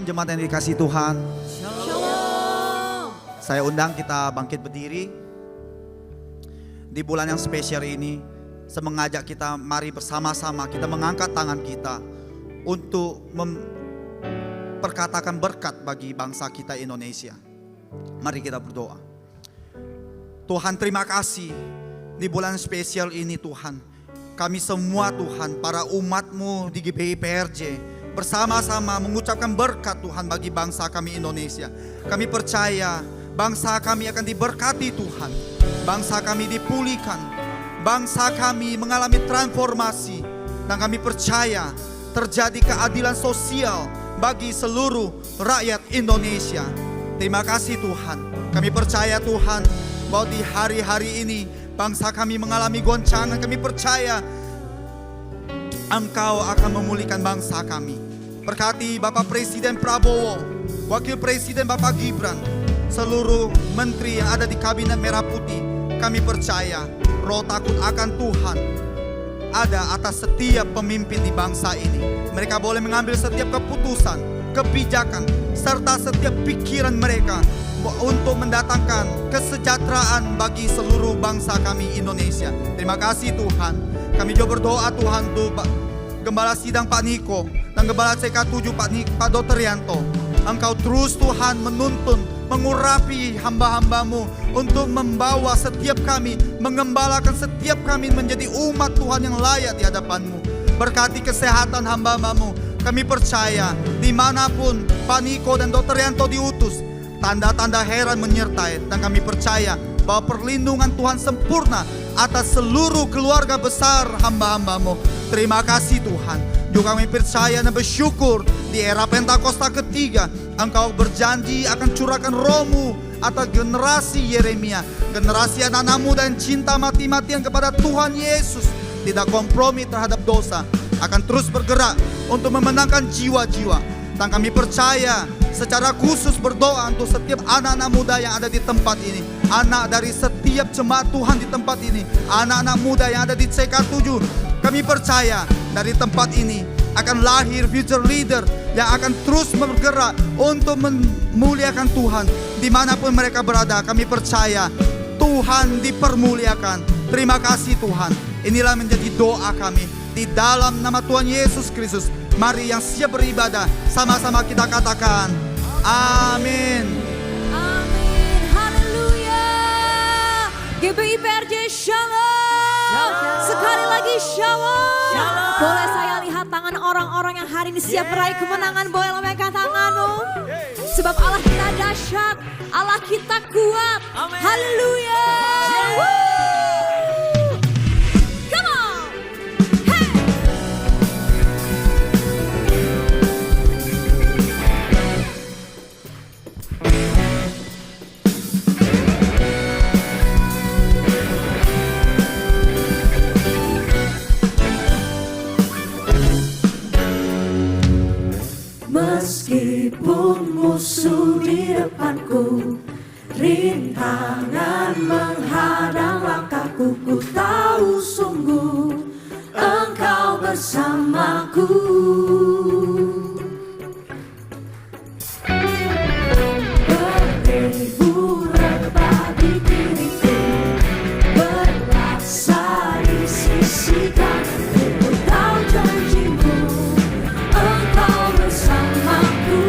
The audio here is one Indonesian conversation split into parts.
Shalom jemaat yang dikasihi Tuhan. Shalom. Saya undang kita bangkit berdiri. Di bulan yang spesial ini, saya mengajak kita mari bersama-sama kita mengangkat tangan kita untuk memperkatakan berkat bagi bangsa kita Indonesia. Mari kita berdoa. Tuhan, terima kasih di bulan spesial ini Tuhan. Kami semua Tuhan, para umat-Mu di GBI PRJ bersama-sama mengucapkan berkat Tuhan bagi bangsa kami Indonesia. Kami percaya bangsa kami akan diberkati Tuhan. Bangsa kami dipulihkan. Bangsa kami mengalami transformasi. Dan kami percaya terjadi keadilan sosial bagi seluruh rakyat Indonesia. Terima kasih Tuhan. Kami percaya Tuhan bahwa di hari-hari ini bangsa kami mengalami goncangan. Kami percaya Engkau akan memulihkan bangsa kami. Berkati Bapak Presiden Prabowo, Wakil Presiden Bapak Gibran, seluruh menteri yang ada di Kabinet Merah Putih. Kami percaya roh takut akan Tuhan ada atas setiap pemimpin di bangsa ini. Mereka boleh mengambil setiap keputusan, kebijakan, serta setiap pikiran mereka untuk mendatangkan kesejahteraan bagi seluruh bangsa kami Indonesia. Terima kasih Tuhan. Kami juga berdoa Tuhan untuk Gembala Sidang Pak Niko dan Gembala CK7 Pak Dr. Yanto. Engkau terus Tuhan menuntun, mengurapi hamba-hambamu untuk membawa setiap kami, mengembalakan setiap kami menjadi umat Tuhan yang layak di hadapan-Mu. Berkati kesehatan hamba-hambamu. Kami percaya dimanapun Pak Niko dan Dr. Yanto diutus, tanda-tanda heran menyertai. Dan kami percaya bahwa perlindungan Tuhan sempurna atas seluruh keluarga besar hamba-hambamu. Terima kasih Tuhan. Juga kami percaya dan bersyukur di era Pentakosta ketiga Engkau berjanji akan curahkan roh-Mu atas generasi Yeremia, generasi anak-anak muda yang cinta mati-matian kepada Tuhan Yesus, tidak kompromi terhadap dosa, akan terus bergerak untuk memenangkan jiwa-jiwa. Dan kami percaya secara khusus berdoa untuk setiap anak-anak muda yang ada di tempat ini, anak dari setiap jemaat Tuhan di tempat ini, anak-anak muda yang ada di CK7. Kami percaya dari tempat ini akan lahir future leader yang akan terus bergerak untuk memuliakan Tuhan dimanapun mereka berada. Kami percaya Tuhan dipermuliakan. Terima kasih Tuhan. Inilah menjadi doa kami di dalam nama Tuhan Yesus Kristus. Mari yang siap beribadah sama-sama kita katakan amin. Amin. Haleluya. GBI PRJ Shalom. Sekali lagi Shalom. Boleh saya lihat tangan orang-orang yang hari ini siap meraih kemenangan? Boleh lambaikan tanganmu. Sebab Allah kita dahsyat, Allah kita kuat. Haleluya. Come on. Hey. Meskipun musuh di depanku, rintangan menghadang langkahku, ku tahu sungguh Engkau bersamaku. Beribu rebah di kiriku, berasa di sisi kananku, ku tahu janjimu Engkau bersamaku.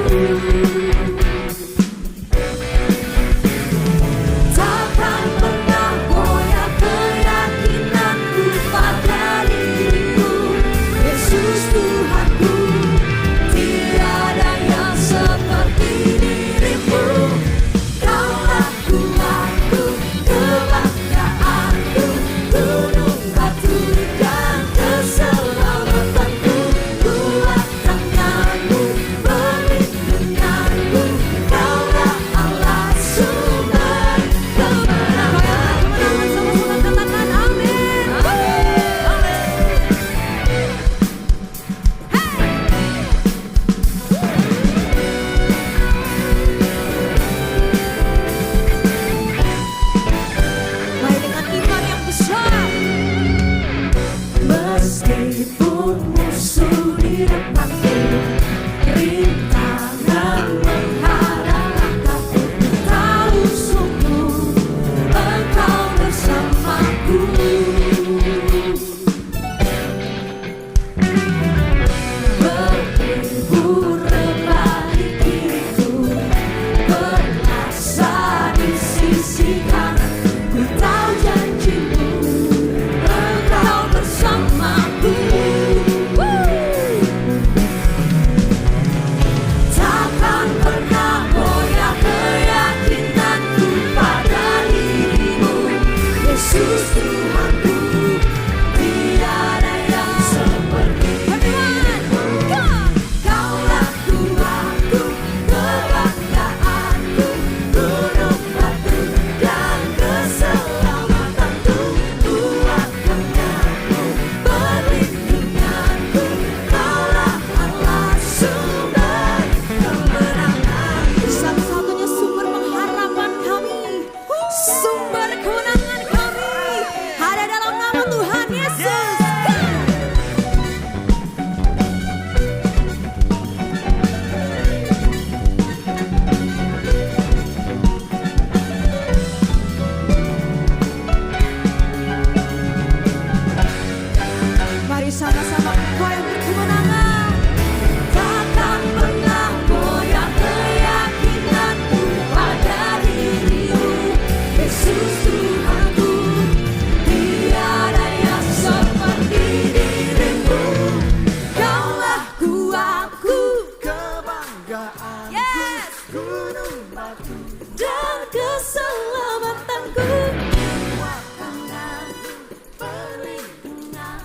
Takkan pernah goyah keyakinanku pada dirimu, Yesus Tuhanku. Tiada yang seperti dirimu. Kaulah kuatku, kebanggaanku, gunung batu dan keselamatanku. Kuat tanganmu, perlindunganku, Kaulah Allah sumber kemenanganku. Sama-sama katakan amin. Baik dengan iman yang besar. Meskipun musuh di depanku, rintangan Sumber kemenangan kami ada dalam nama Tuhan Yesus. Mari sama-sama kau yang berkemenangan. Takkan pernah goyah keyakinanku pada dirimu, Yesus Tuhanku. Tiada yang seperti dirimu. Kaulah kuatku, kebanggaanku, Yes. gunung batu dan keselamatanku. Kuatkanlah perlindungan.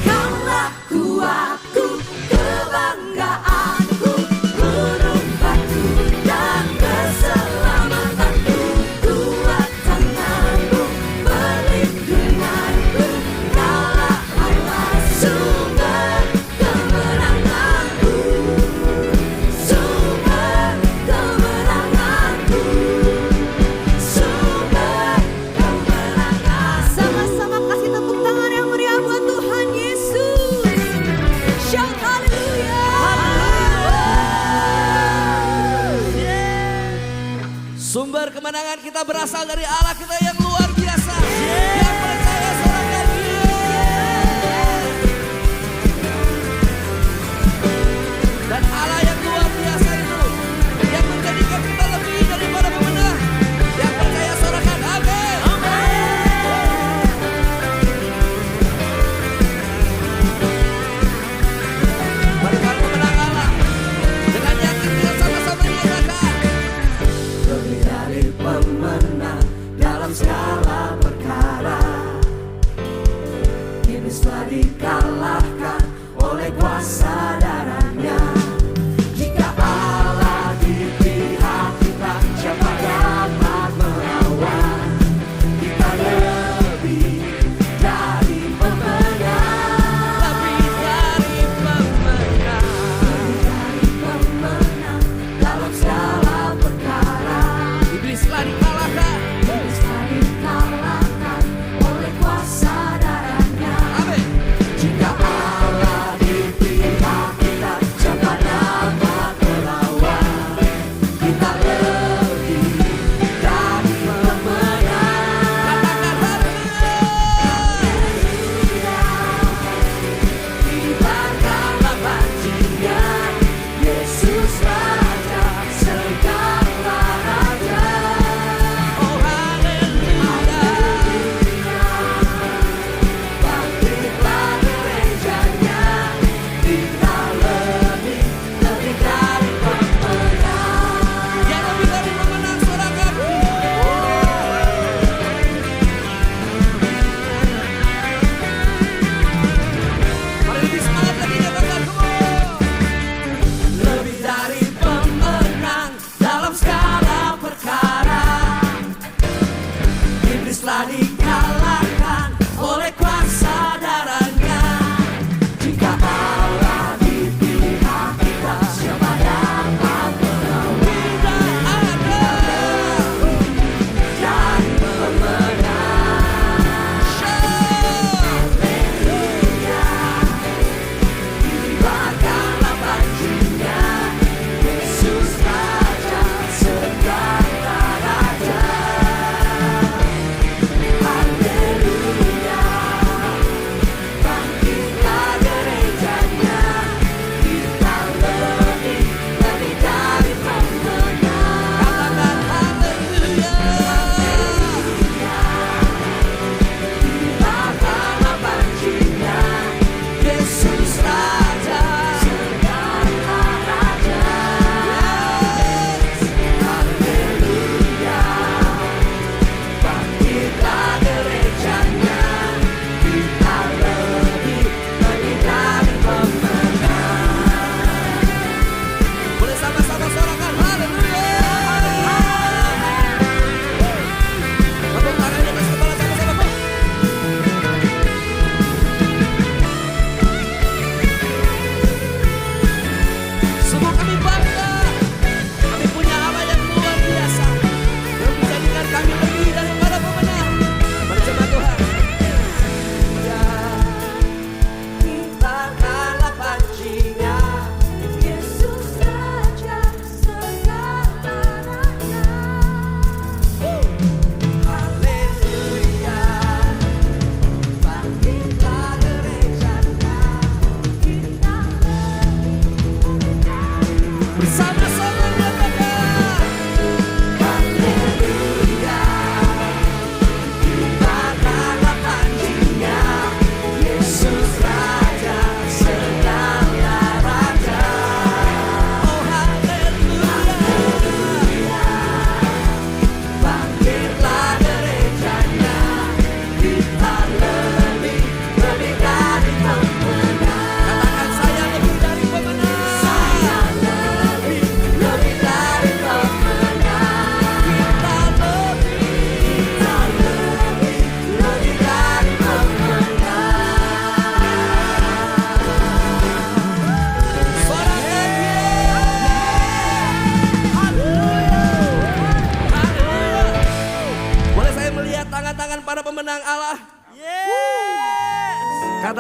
Kaulah kuatku, kebanggaanku, gunung batu dan keselamatanku. Kuat tanganku, perlindunganku. Kaulah Allah sumber kemenanganku, sumber kemenanganku, sumber kemenangan. Sama-sama kasih tepuk tangan yang meriah buat Tuhan Yesus. Shout haleluya. Sumber kemenangan kita berasal dari Allah kita yang luar biasa. Yang percaya sorakan dan Allah yang luar biasa itu yang menjadikan kita lebih daripada pemenang. Yang percaya sorakan amin. Berikan pemenang Allah dengan yakin kita sama-sama nyatakan. Lebih dari pemenang dalam segala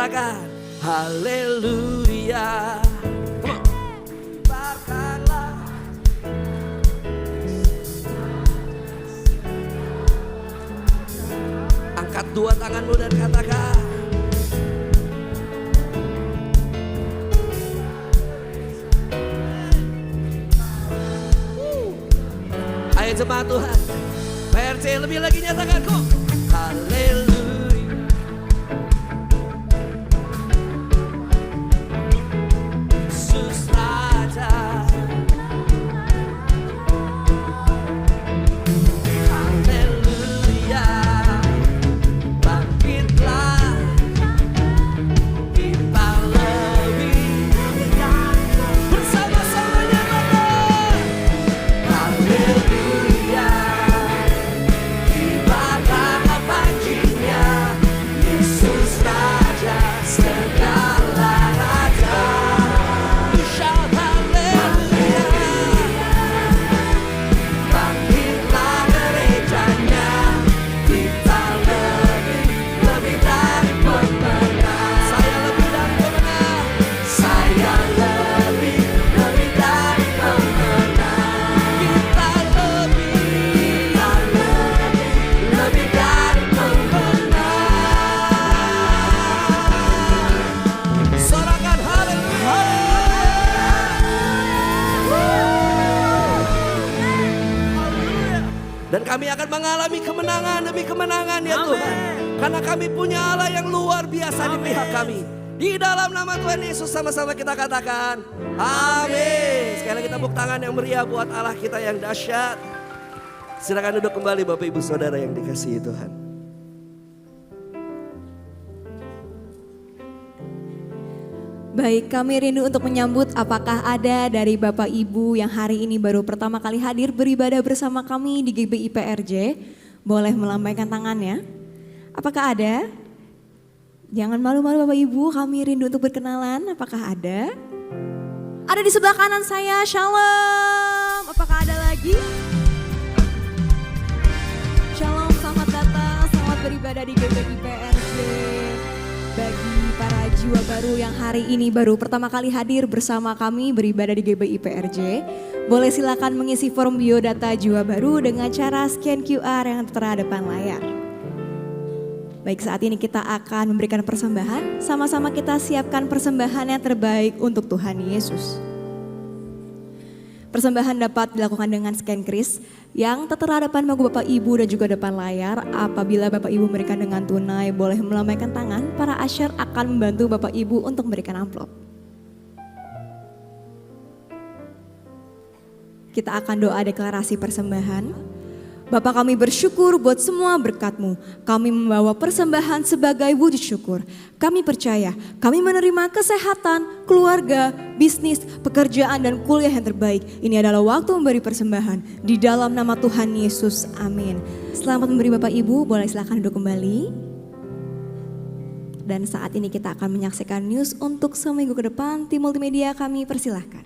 katakan haleluya. Come on. Kibarkanlah. Angkat dua tanganmu dan katakan ayo jemaat Tuhan, PRJ lebih lagi nyatakan kok haleluya. Yesus Raja, haleluya. Bangkitlah, kita lebih bersama-sama nyatakan haleluya. Kibarkanlah paginya, Yesus Raja segala raja. Shout haleluya. Bangkitlah gerejanya, kita lebih dari pemenang. Saya lebih dari pemenang. Saya lebih dari pemenang. Kita lebih dari pemenang. Sorakan haleluya. Dan kami akan mengalami kemenangan demi kemenangan ya Tuhan. Karena kami punya Allah yang luar biasa di pihak kami. Di dalam nama Tuhan Yesus sama-sama kita katakan amin. Sekali lagi tepuk tangan yang meriah buat Allah kita yang dahsyat. Silakan duduk kembali Bapak Ibu Saudara yang dikasihi Tuhan. Baik, kami rindu untuk menyambut apakah ada dari Bapak Ibu yang hari ini baru pertama kali hadir beribadah bersama kami di GBI PRJ. Boleh melambaikan tangannya. Apakah ada? Jangan malu-malu Bapak Ibu, kami rindu untuk berkenalan. Apakah ada? Ada di sebelah kanan saya, Shalom. Apakah ada lagi? Shalom, selamat datang, selamat beribadah di GBI PRJ. Bagi para jiwa baru yang hari ini baru pertama kali hadir bersama kami beribadah di GBI PRJ, boleh silakan mengisi form biodata jiwa baru dengan cara scan QR yang tertera depan layar. Baik, saat ini kita akan memberikan persembahan, sama-sama kita siapkan persembahan yang terbaik untuk Tuhan Yesus. Persembahan dapat dilakukan dengan scan kris yang tertera depan bangku Bapak Ibu dan juga depan layar. Apabila Bapak Ibu memberikan dengan tunai, boleh melambaikan tangan. Para usher akan membantu Bapak Ibu untuk memberikan amplop. Kita akan doa deklarasi persembahan. Bapa, kami bersyukur buat semua berkat-Mu. Kami membawa persembahan sebagai wujud syukur. Kami percaya kami menerima kesehatan, keluarga, bisnis, pekerjaan dan kuliah yang terbaik. Ini adalah waktu memberi persembahan. Di dalam nama Tuhan Yesus, amin. Selamat memberi Bapak Ibu, boleh silakan duduk kembali. Dan saat ini kita akan menyaksikan news untuk seminggu ke depan. Tim multimedia kami persilahkan.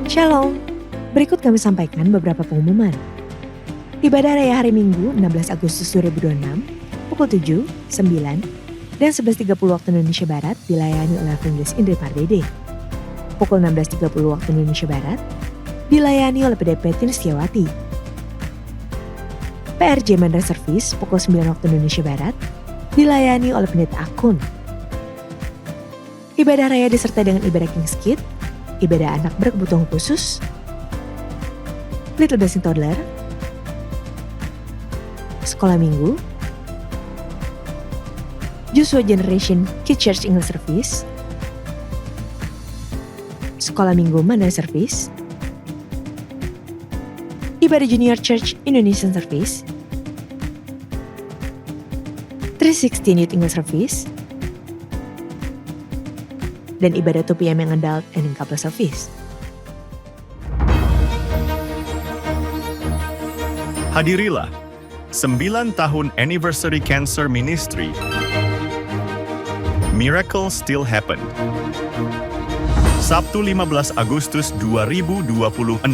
Shalom, berikut kami sampaikan beberapa pengumuman. Ibadah Raya hari Minggu 16 Agustus 2026 pukul 7, 9, dan 11.30 waktu Indonesia Barat dilayani oleh Evangelis Indri Pardede. Pukul 16.30 waktu Indonesia Barat dilayani oleh PDP Tin Setiawati. PRJ Mandra Service pukul 9 waktu Indonesia Barat dilayani oleh Pendeta Akun. Ibadah Raya disertai dengan ibadah King's Kid, ibadah anak berkebutuhan khusus, Little Blessing Toddler, sekolah minggu, Joshua Generation Kids Church English Service, sekolah minggu Mandala Service, ibadah Junior Church Indonesian Service, 316 Youth English Service, dan ibadah 2 PM yang adult and couple service. Hadirilah 9 tahun Anniversary Cancer Ministry. Miracle Still Happen. Sabtu 15 Agustus 2026,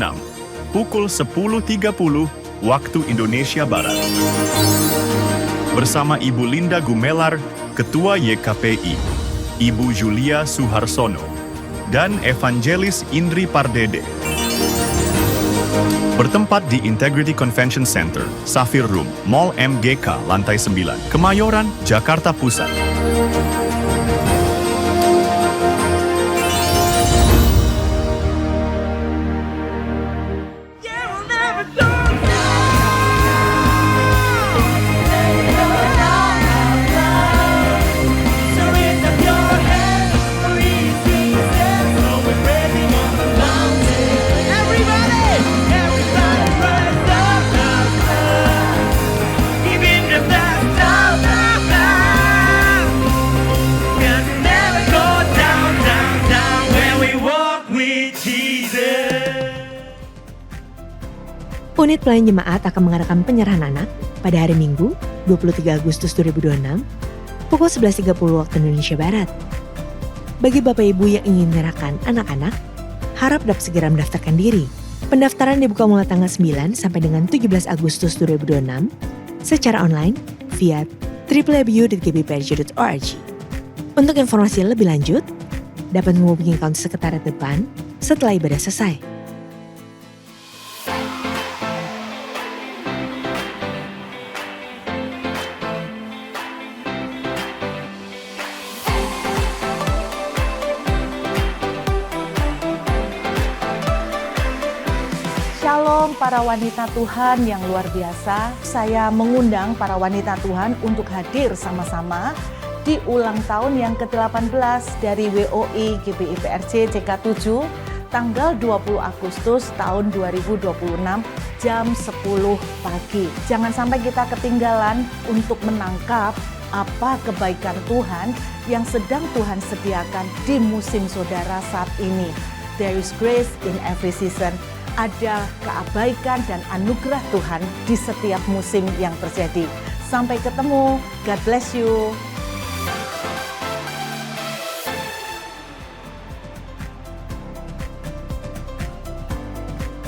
pukul 10.30 waktu Indonesia Barat. Bersama Ibu Linda Gumelar, Ketua YKPI, Ibu Julia Suharsono, dan Evangelis Indri Pardede. Bertempat di Integrity Convention Center, Safir Room, Mall MGK, lantai 9, Kemayoran, Jakarta Pusat. Unit pelayan jemaat akan mengadakan penyerahan anak pada hari Minggu 23 Agustus 2026 pukul 11.30 waktu Indonesia Barat. Bagi Bapak Ibu yang ingin menyerahkan anak-anak, harap dapat segera mendaftarkan diri. Pendaftaran dibuka mulai tanggal 9 sampai dengan 17 Agustus 2026 secara online via www.gbprj.org. Untuk informasi lebih lanjut, dapat menghubungi kaunter sekretariat depan setelah ibadah selesai. Shalom para wanita Tuhan yang luar biasa. Saya mengundang para wanita Tuhan untuk hadir sama-sama di ulang tahun yang ke-18 dari WOI GBI PRJ CK7 tanggal 20 Agustus tahun 2026 jam 10 pagi. Jangan sampai kita ketinggalan untuk menangkap apa kebaikan Tuhan yang sedang Tuhan sediakan di musim saudara saat ini. There is grace in every season. Ada keabaikan dan anugerah Tuhan di setiap musim yang terjadi. Sampai ketemu. God bless you.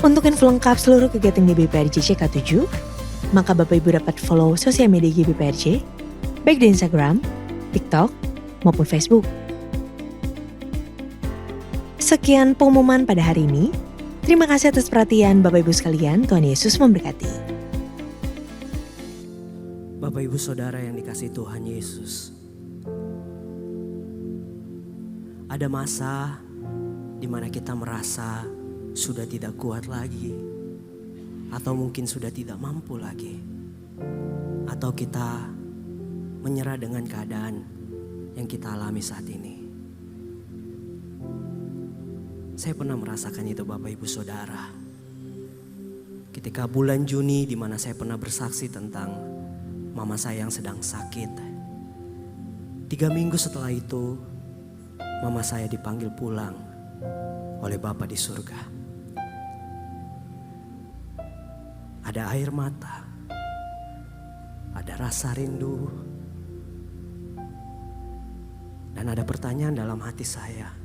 Untuk info lengkap seluruh kegiatan GBPRJ CK7, maka Bapak Ibu dapat follow sosial media GBPRJ, baik di Instagram, TikTok, maupun Facebook. Sekian pengumuman pada hari ini. Terima kasih atas perhatian Bapak Ibu sekalian, Tuhan Yesus memberkati. Bapak Ibu Saudara yang dikasihi Tuhan Yesus. Ada masa di mana kita merasa sudah tidak kuat lagi. Atau mungkin sudah tidak mampu lagi. Atau kita menyerah dengan keadaan yang kita alami saat ini. Saya pernah merasakan itu Bapak Ibu Saudara. Ketika bulan Juni di mana saya pernah bersaksi tentang mama saya yang sedang sakit. 3 minggu setelah itu mama saya dipanggil pulang oleh Bapa di surga. Ada air mata, ada rasa rindu, dan ada pertanyaan dalam hati saya.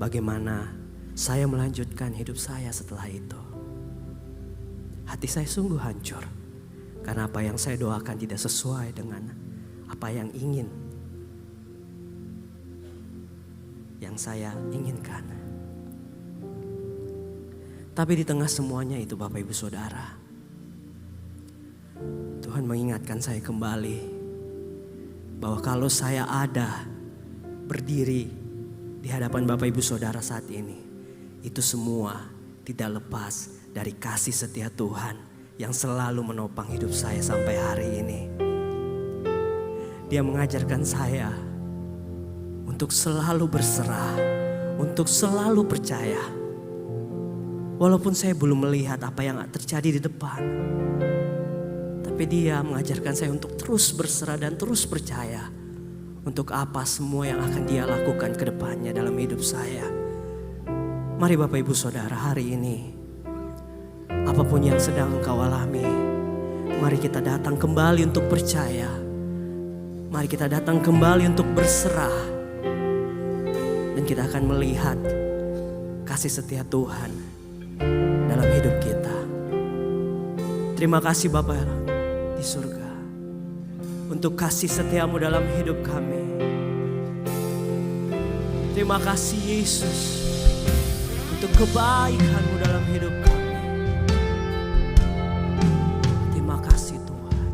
Bagaimana saya melanjutkan hidup saya setelah itu? Hati saya sungguh hancur. Karena apa yang saya doakan tidak sesuai dengan apa yang saya inginkan. Tapi di tengah semuanya itu Bapak Ibu Saudara, Tuhan mengingatkan saya kembali bahwa kalau saya ada berdiri di hadapan Bapak Ibu Saudara saat ini, itu semua tidak lepas dari kasih setia Tuhan yang selalu menopang hidup saya sampai hari ini. Dia mengajarkan saya untuk selalu berserah, untuk selalu percaya. Walaupun saya belum melihat apa yang terjadi di depan, tapi dia mengajarkan saya untuk terus berserah dan terus percaya. Untuk apa semua yang akan dia lakukan ke depannya dalam hidup saya. Mari Bapak Ibu Saudara, hari ini apapun yang sedang engkau alami, mari kita datang kembali untuk percaya. Mari kita datang kembali untuk berserah. Dan kita akan melihat kasih setia Tuhan dalam hidup kita. Terima kasih Bapa di surga untuk kasih setiamu dalam hidup kami. Terima kasih Yesus untuk kebaikanmu dalam hidup kami. Terima kasih Tuhan.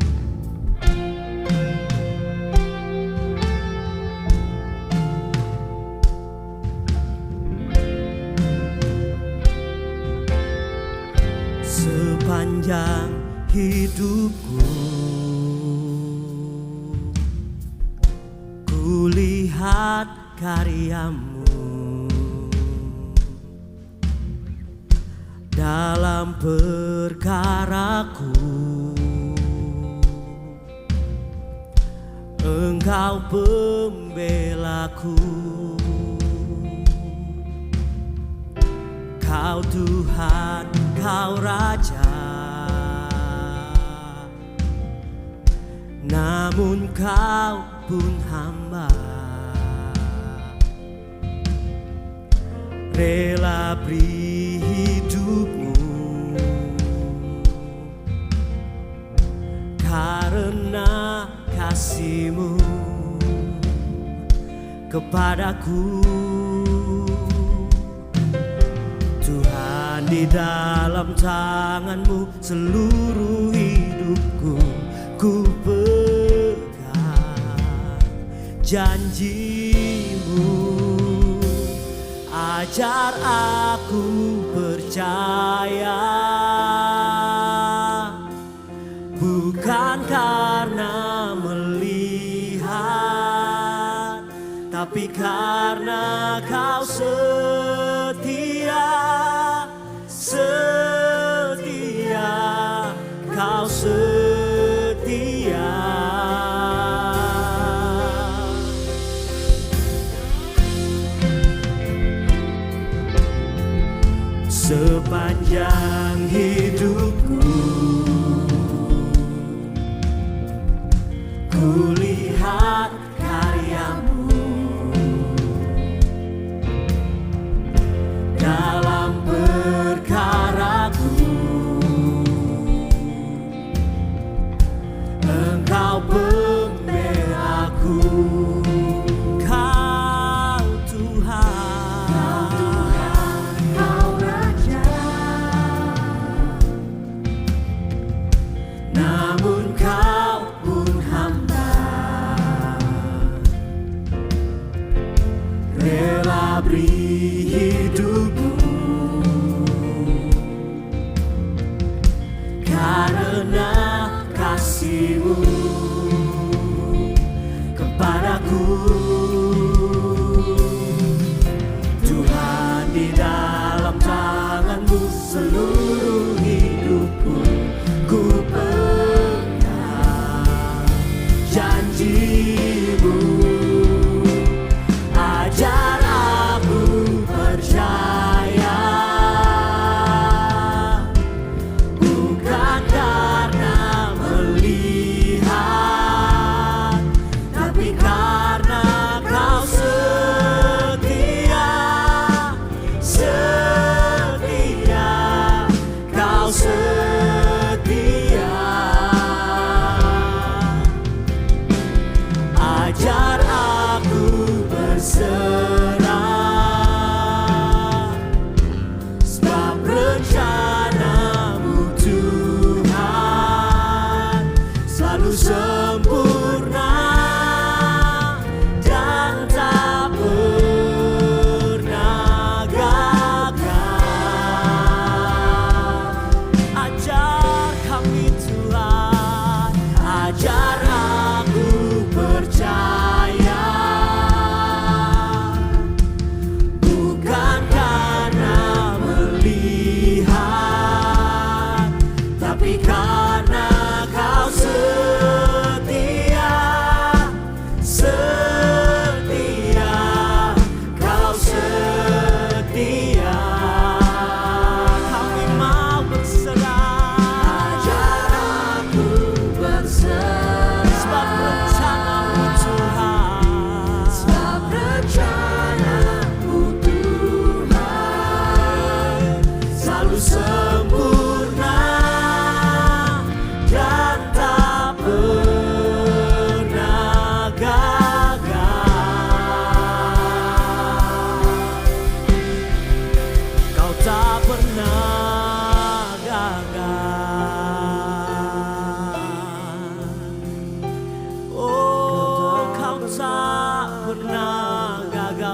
Sepanjang hidupku kulihat karyamu dalam perkaraku. Engkau pembelaku, Kau Tuhan, Kau Raja. Namun Kau pun hamba, rela beri hidupmu karena kasih-Mu kepadaku. Tuhan, di dalam tangan-Mu seluruh hidupku ku pegang janji-Mu. Ajar aku percaya, bukan karena melihat, tapi karena Kau setia, setia, Kau setia. Sepanjang hidupku kulihat karya-Mu dalam perkaraku. Engkau pembelaku, Kau Tuhan, Kau Raja. namun Kau pun hamba, rela beri hidupmu karena kasih-Mu kepadaku. Tuhan, di dalam tangan-Mu seluruh hidupku ku pegang janji-Mu. Ajar aku percaya,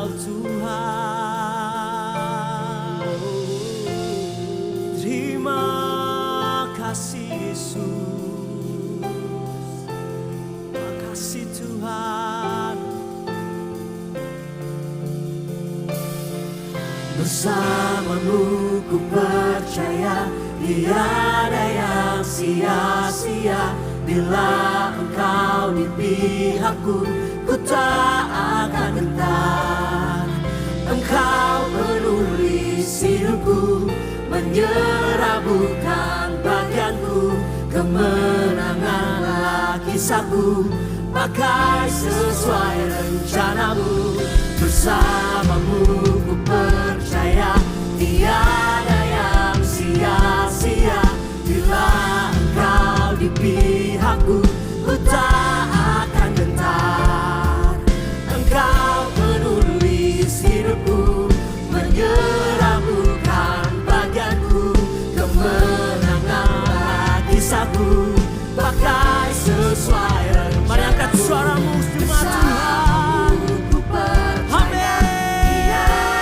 Engkau Tuhan. Terima kasih Yesus, makasih Tuhan. Bersamamu ku percaya, tiada yang sia-sia. Bila Engkau di pihakku, ku tak akan gentar. Engkau peduli hidupku, menyerah bukan bagianku. Kemenanganlah kisahku, pakai sesuai rencanamu. Bersamamu ku percaya, tiada yang sia-sia. Bila Engkau di pihakku, ku tak akan gentar. Engkau peduli hidupku, menyerah bukan bagianku. Kemenanganlah kisahku, pakai sesuai rencanamu. Mari angkat suaramu, terima Tuhan. Amin.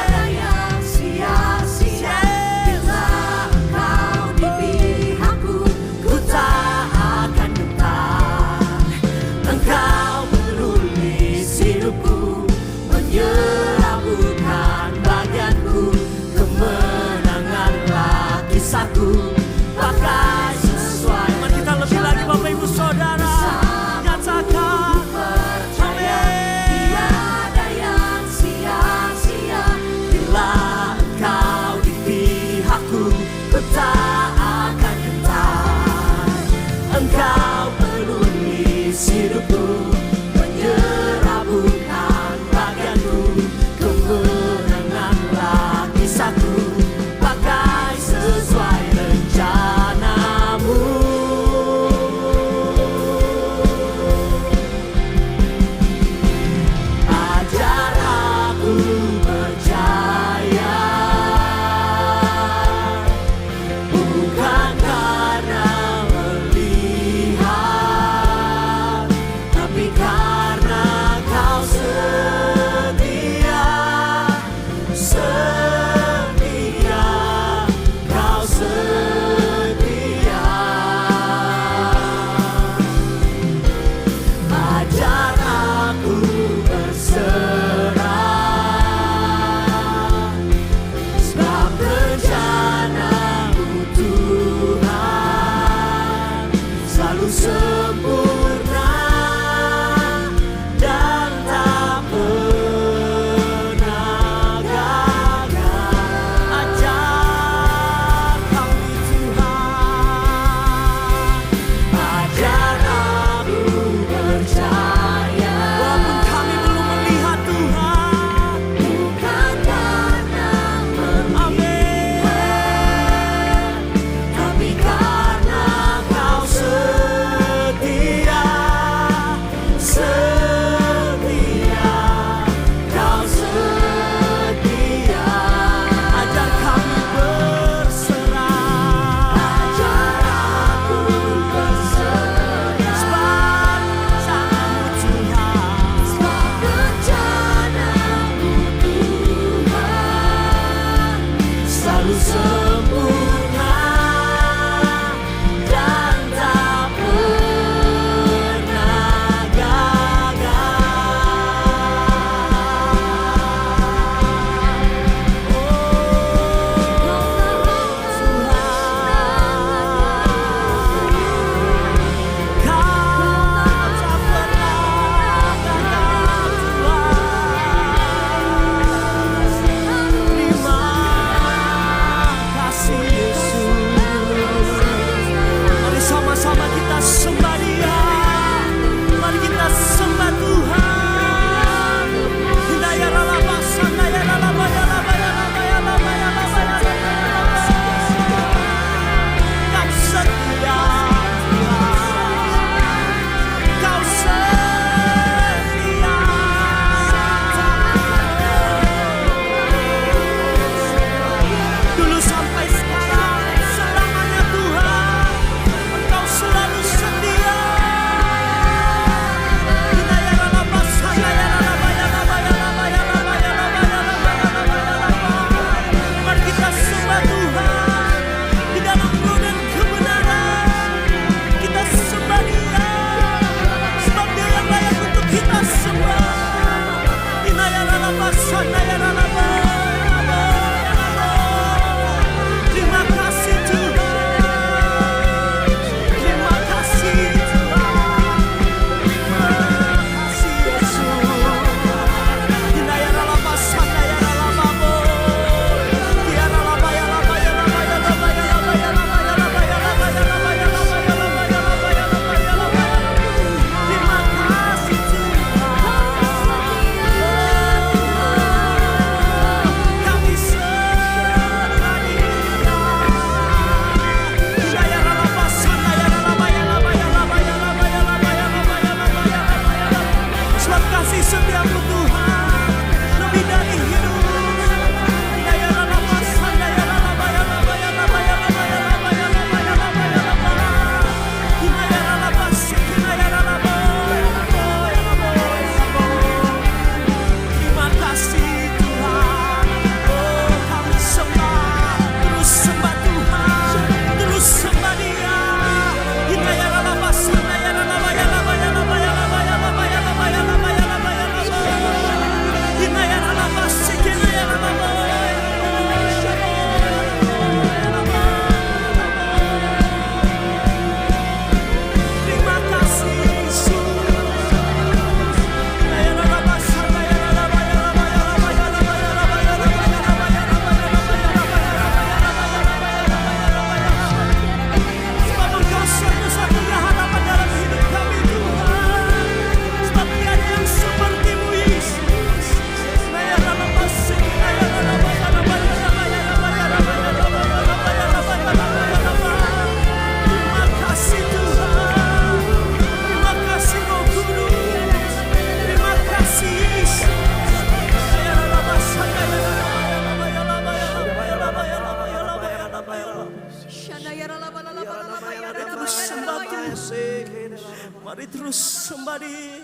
terus sembah dia.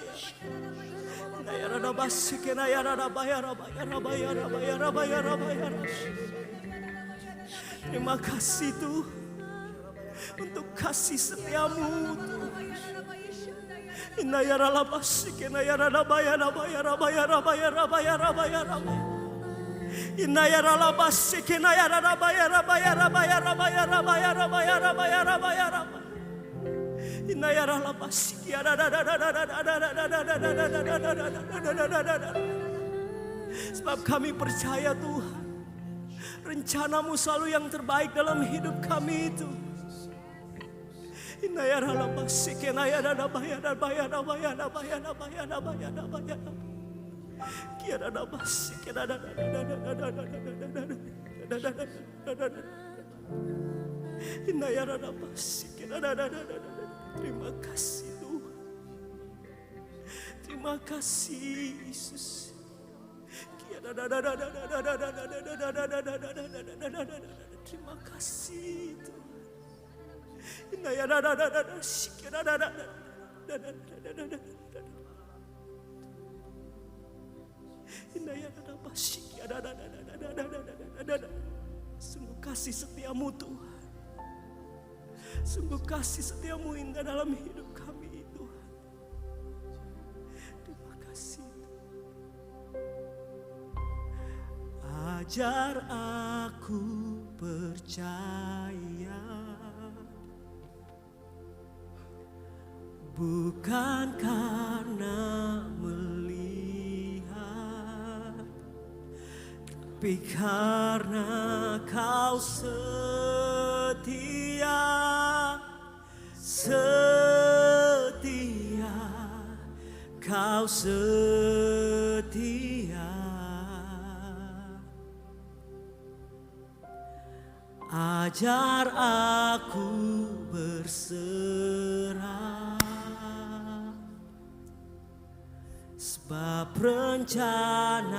Terima kasih Tuhan untuk kasih setiamu Tuhan. Sebab kami percaya Tuhan, rencanamu selalu yang terbaik dalam hidup kami itu. Terima kasih Tuhan. Terima kasih Yesus. Terima kasih Tuhan. Sungguh kasih setiamu Tuhan. Sungguh kasih setiamu indah dalam hidup kami Tuhan. Terima kasih. Ajar aku percaya, bukan karena melihat, tapi karena kau setia, setia, kau setia. Ajar aku berserah, sebab rencanamu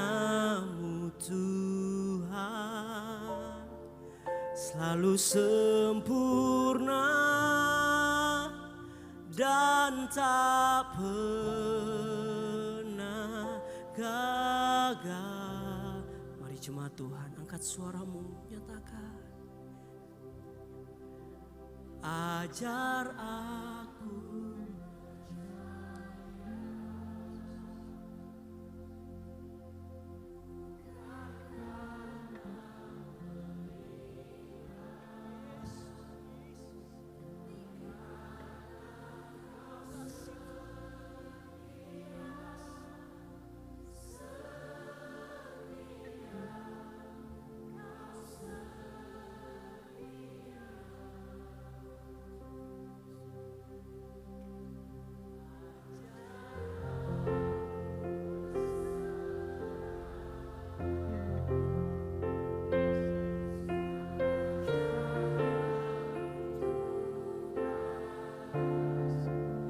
Tuhan selalu sempurna dan tak pernah gagal. Mari jemaat Tuhan, angkat suaramu, nyatakan. Ajar aku.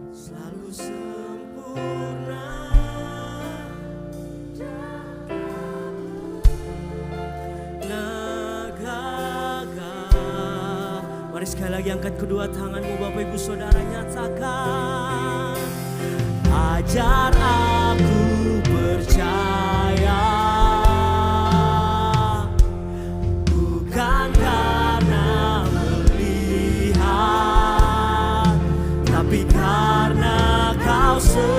Selalu sempurna dan gagal. Mari sekali lagi angkat kedua tanganmu Bapak Ibu Saudara, nyatakan. Ajar aku percaya, bukan karena melihat, tapi karena kau setia,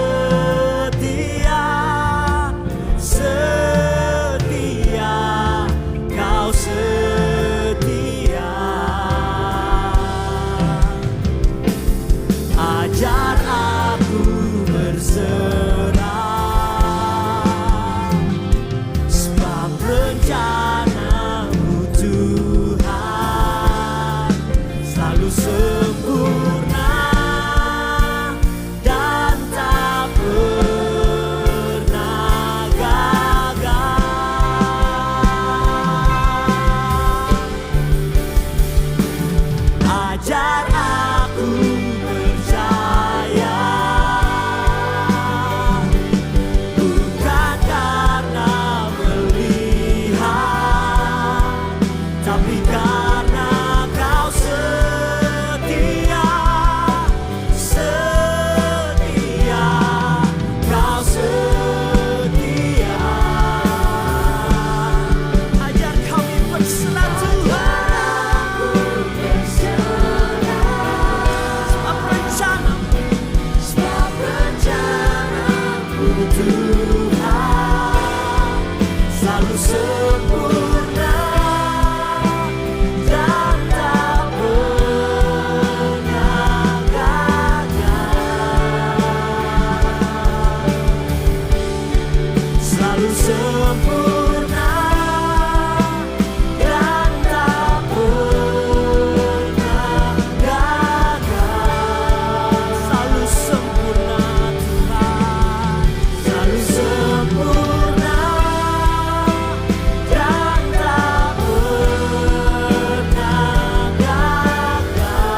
setia, kau setia. Ajar aku berserah, sempurna dan tak pernah gagal, selalu sempurna dan tak pernah gagal, selalu sempurna Tuhan, selalu sempurna dan tak pernah gagal.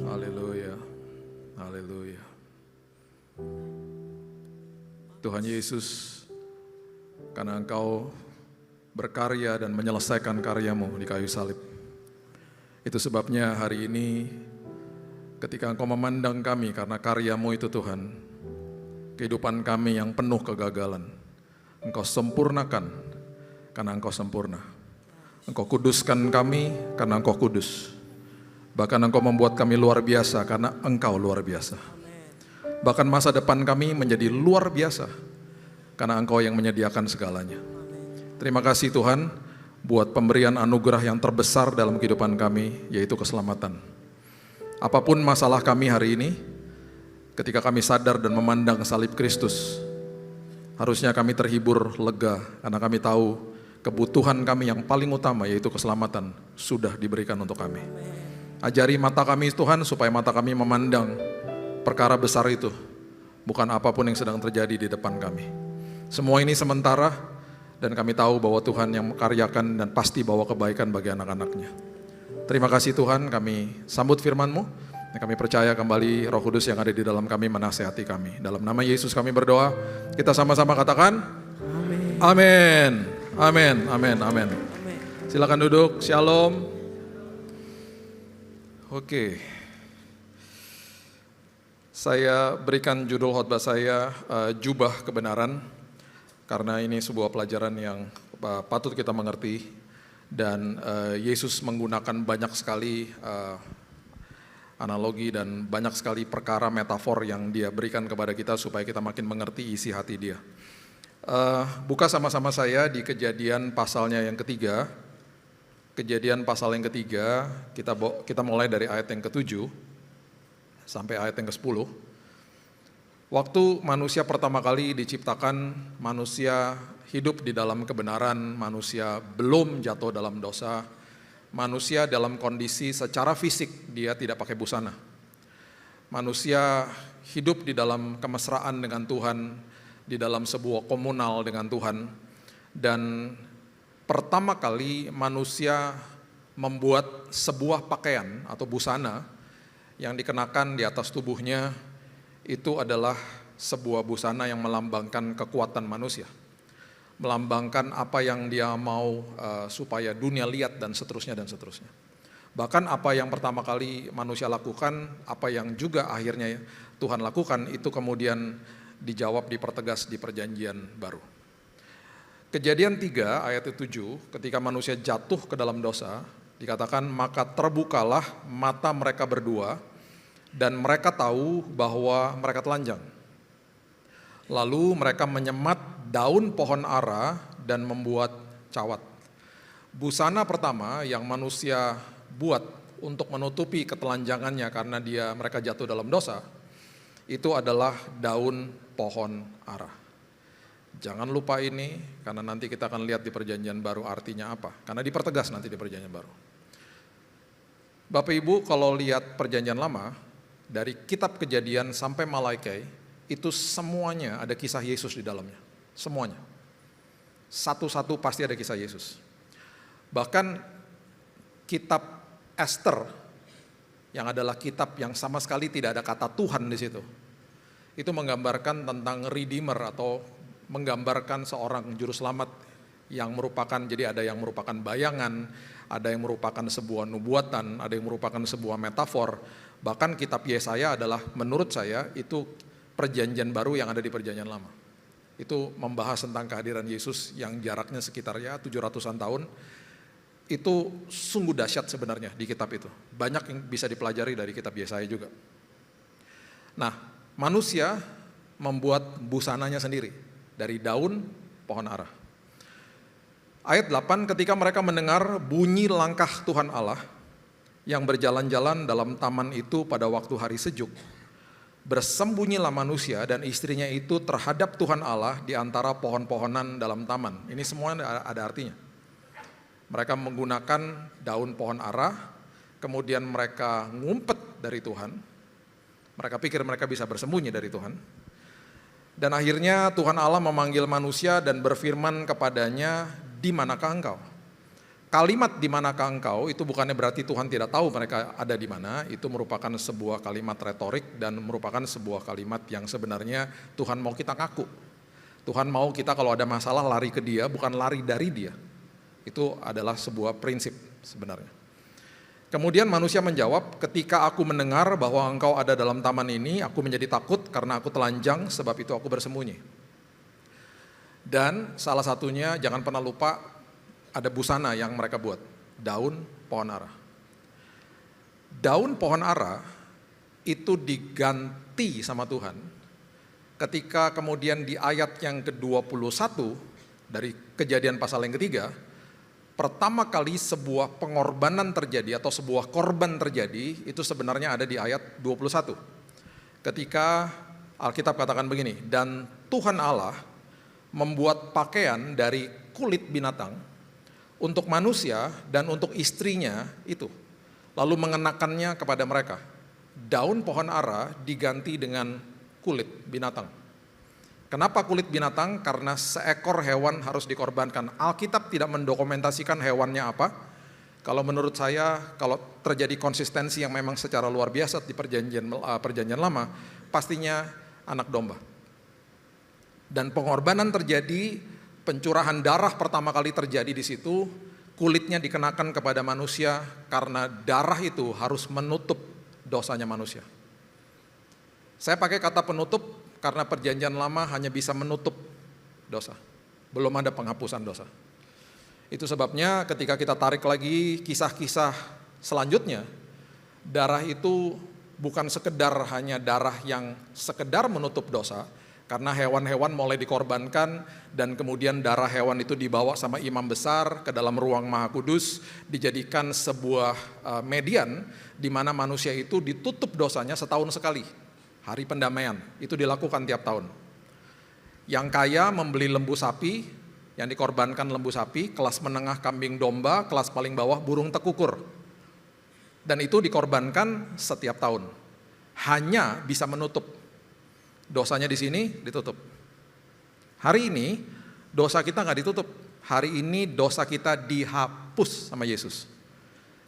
Haleluya, haleluya. Tuhan Yesus, karena Engkau berkarya dan menyelesaikan karyamu di kayu salib. Itu sebabnya hari ini ketika Engkau memandang kami karena karyamu itu Tuhan, kehidupan kami yang penuh kegagalan, Engkau sempurnakan karena Engkau sempurna. Engkau kuduskan kami karena Engkau kudus. Bahkan Engkau membuat kami luar biasa karena Engkau luar biasa. Bahkan masa depan kami menjadi luar biasa karena Engkau yang menyediakan segalanya. Terima kasih Tuhan buat pemberian anugerah yang terbesar dalam kehidupan kami, yaitu keselamatan. Apapun masalah kami hari ini, ketika kami sadar dan memandang salib Kristus, harusnya kami terhibur, lega, karena kami tahu kebutuhan kami yang paling utama, yaitu keselamatan, sudah diberikan untuk kami. Ajari mata kami Tuhan, supaya mata kami memandang perkara besar itu, bukan apapun yang sedang terjadi di depan kami. Semua ini sementara, dan kami tahu bahwa Tuhan yang menkaryakan dan pasti bawa kebaikan bagi anak-anak-Nya. Terima kasih Tuhan, kami sambut firman-Mu, dan kami percaya kembali Roh Kudus yang ada di dalam kami menasehati kami. Dalam nama Yesus kami berdoa, kita sama-sama katakan, amin, amin, amin, amin. Silakan duduk, shalom. Oke, saya berikan judul khotbah saya, Jubah Kebenaran, karena ini sebuah pelajaran yang patut kita mengerti, dan Yesus menggunakan banyak sekali analogi dan banyak sekali perkara metafor yang Dia berikan kepada kita supaya kita makin mengerti isi hati Dia. Buka sama-sama saya di Kejadian pasalnya yang ketiga. Kejadian pasal yang ketiga, kita mulai dari ayat yang ke-7 sampai ayat yang ke-10. Waktu manusia pertama kali diciptakan, manusia hidup di dalam kebenaran, manusia belum jatuh dalam dosa, manusia dalam kondisi secara fisik dia tidak pakai busana. Manusia hidup di dalam kemesraan dengan Tuhan, di dalam sebuah komunal dengan Tuhan, dan pertama kali manusia membuat sebuah pakaian atau busana yang dikenakan di atas tubuhnya, itu adalah sebuah busana yang melambangkan kekuatan manusia. Melambangkan apa yang dia mau supaya dunia lihat dan seterusnya dan seterusnya. Bahkan apa yang pertama kali manusia lakukan, apa yang juga akhirnya Tuhan lakukan, itu kemudian dijawab, dipertegas di perjanjian baru. Kejadian 3 ayat 7, ketika manusia jatuh ke dalam dosa, dikatakan maka terbukalah mata mereka berdua dan mereka tahu bahwa mereka telanjang. Lalu mereka menyemat daun pohon ara dan membuat cawat. Busana pertama yang manusia buat untuk menutupi ketelanjangannya karena mereka jatuh dalam dosa, itu adalah daun pohon ara. Jangan lupa ini, karena nanti kita akan lihat di perjanjian baru artinya apa. Karena dipertegas nanti di perjanjian baru. Bapak Ibu, kalau lihat perjanjian lama, dari kitab Kejadian sampai Malaikai, itu semuanya ada kisah Yesus di dalamnya. Semuanya. Satu-satu pasti ada kisah Yesus. Bahkan kitab Esther, yang adalah kitab yang sama sekali tidak ada kata Tuhan di situ, itu menggambarkan tentang Redeemer atau menggambarkan seorang juru selamat yang merupakan, jadi ada yang merupakan bayangan, ada yang merupakan sebuah nubuatan, ada yang merupakan sebuah metafor. Bahkan kitab Yesaya adalah menurut saya itu perjanjian baru yang ada di perjanjian lama. Itu membahas tentang kehadiran Yesus yang jaraknya sekitar 700-an tahun. Itu sungguh dahsyat sebenarnya di kitab itu. Banyak yang bisa dipelajari dari kitab Yesaya juga. Nah, manusia membuat busananya sendiri dari daun pohon ara. Ayat 8, ketika mereka mendengar bunyi langkah Tuhan Allah yang berjalan-jalan dalam taman itu pada waktu hari sejuk, bersembunyilah manusia dan istrinya itu terhadap Tuhan Allah di antara pohon-pohonan dalam taman. Ini semua ada artinya. Mereka menggunakan daun pohon ara, kemudian mereka ngumpet dari Tuhan. Mereka pikir mereka bisa bersembunyi dari Tuhan. Dan akhirnya Tuhan Allah memanggil manusia dan berfirman kepadanya, "Di manakah engkau?" Kalimat "di manakah engkau" itu bukannya berarti Tuhan tidak tahu mereka ada di mana. Itu merupakan sebuah kalimat retorik dan merupakan sebuah kalimat yang sebenarnya Tuhan mau kita ngaku. Tuhan mau kita kalau ada masalah lari ke Dia, bukan lari dari Dia. Itu adalah sebuah prinsip sebenarnya. Kemudian manusia menjawab, "Ketika aku mendengar bahwa engkau ada dalam taman ini, aku menjadi takut karena aku telanjang, sebab itu aku bersembunyi." Dan salah satunya, jangan pernah lupa, ada busana yang mereka buat, daun pohon ara. Daun pohon ara itu diganti sama Tuhan ketika kemudian di ayat yang ke-21 dari Kejadian pasal yang ketiga, pertama kali sebuah pengorbanan terjadi atau sebuah korban terjadi, itu sebenarnya ada di ayat 21. Ketika Alkitab katakan begini, "Dan Tuhan Allah membuat pakaian dari kulit binatang untuk manusia dan untuk istrinya itu, lalu mengenakannya kepada mereka." Daun pohon ara diganti dengan kulit binatang. Kenapa kulit binatang? Karena seekor hewan harus dikorbankan. Alkitab tidak mendokumentasikan hewannya apa. Kalau menurut saya, kalau terjadi konsistensi yang memang secara luar biasa di perjanjian lama, pastinya anak domba. Dan pengorbanan terjadi, pencurahan darah pertama kali terjadi di situ, kulitnya dikenakan kepada manusia karena darah itu harus menutup dosanya manusia. Saya pakai kata penutup karena perjanjian lama hanya bisa menutup dosa. Belum ada penghapusan dosa. Itu sebabnya ketika kita tarik lagi kisah-kisah selanjutnya, darah itu bukan sekedar hanya darah yang sekedar menutup dosa, karena hewan-hewan mulai dikorbankan dan kemudian darah hewan itu dibawa sama imam besar ke dalam ruang Maha Kudus, dijadikan sebuah median di mana manusia itu ditutup dosanya setahun sekali. Hari pendamaian, itu dilakukan tiap tahun. Yang kaya membeli lembu sapi, yang dikorbankan lembu sapi, kelas menengah kambing domba, kelas paling bawah burung tekukur. Dan itu dikorbankan setiap tahun. Hanya bisa menutup. Dosanya di sini ditutup. Hari ini dosa kita nggak ditutup. Hari ini dosa kita dihapus sama Yesus.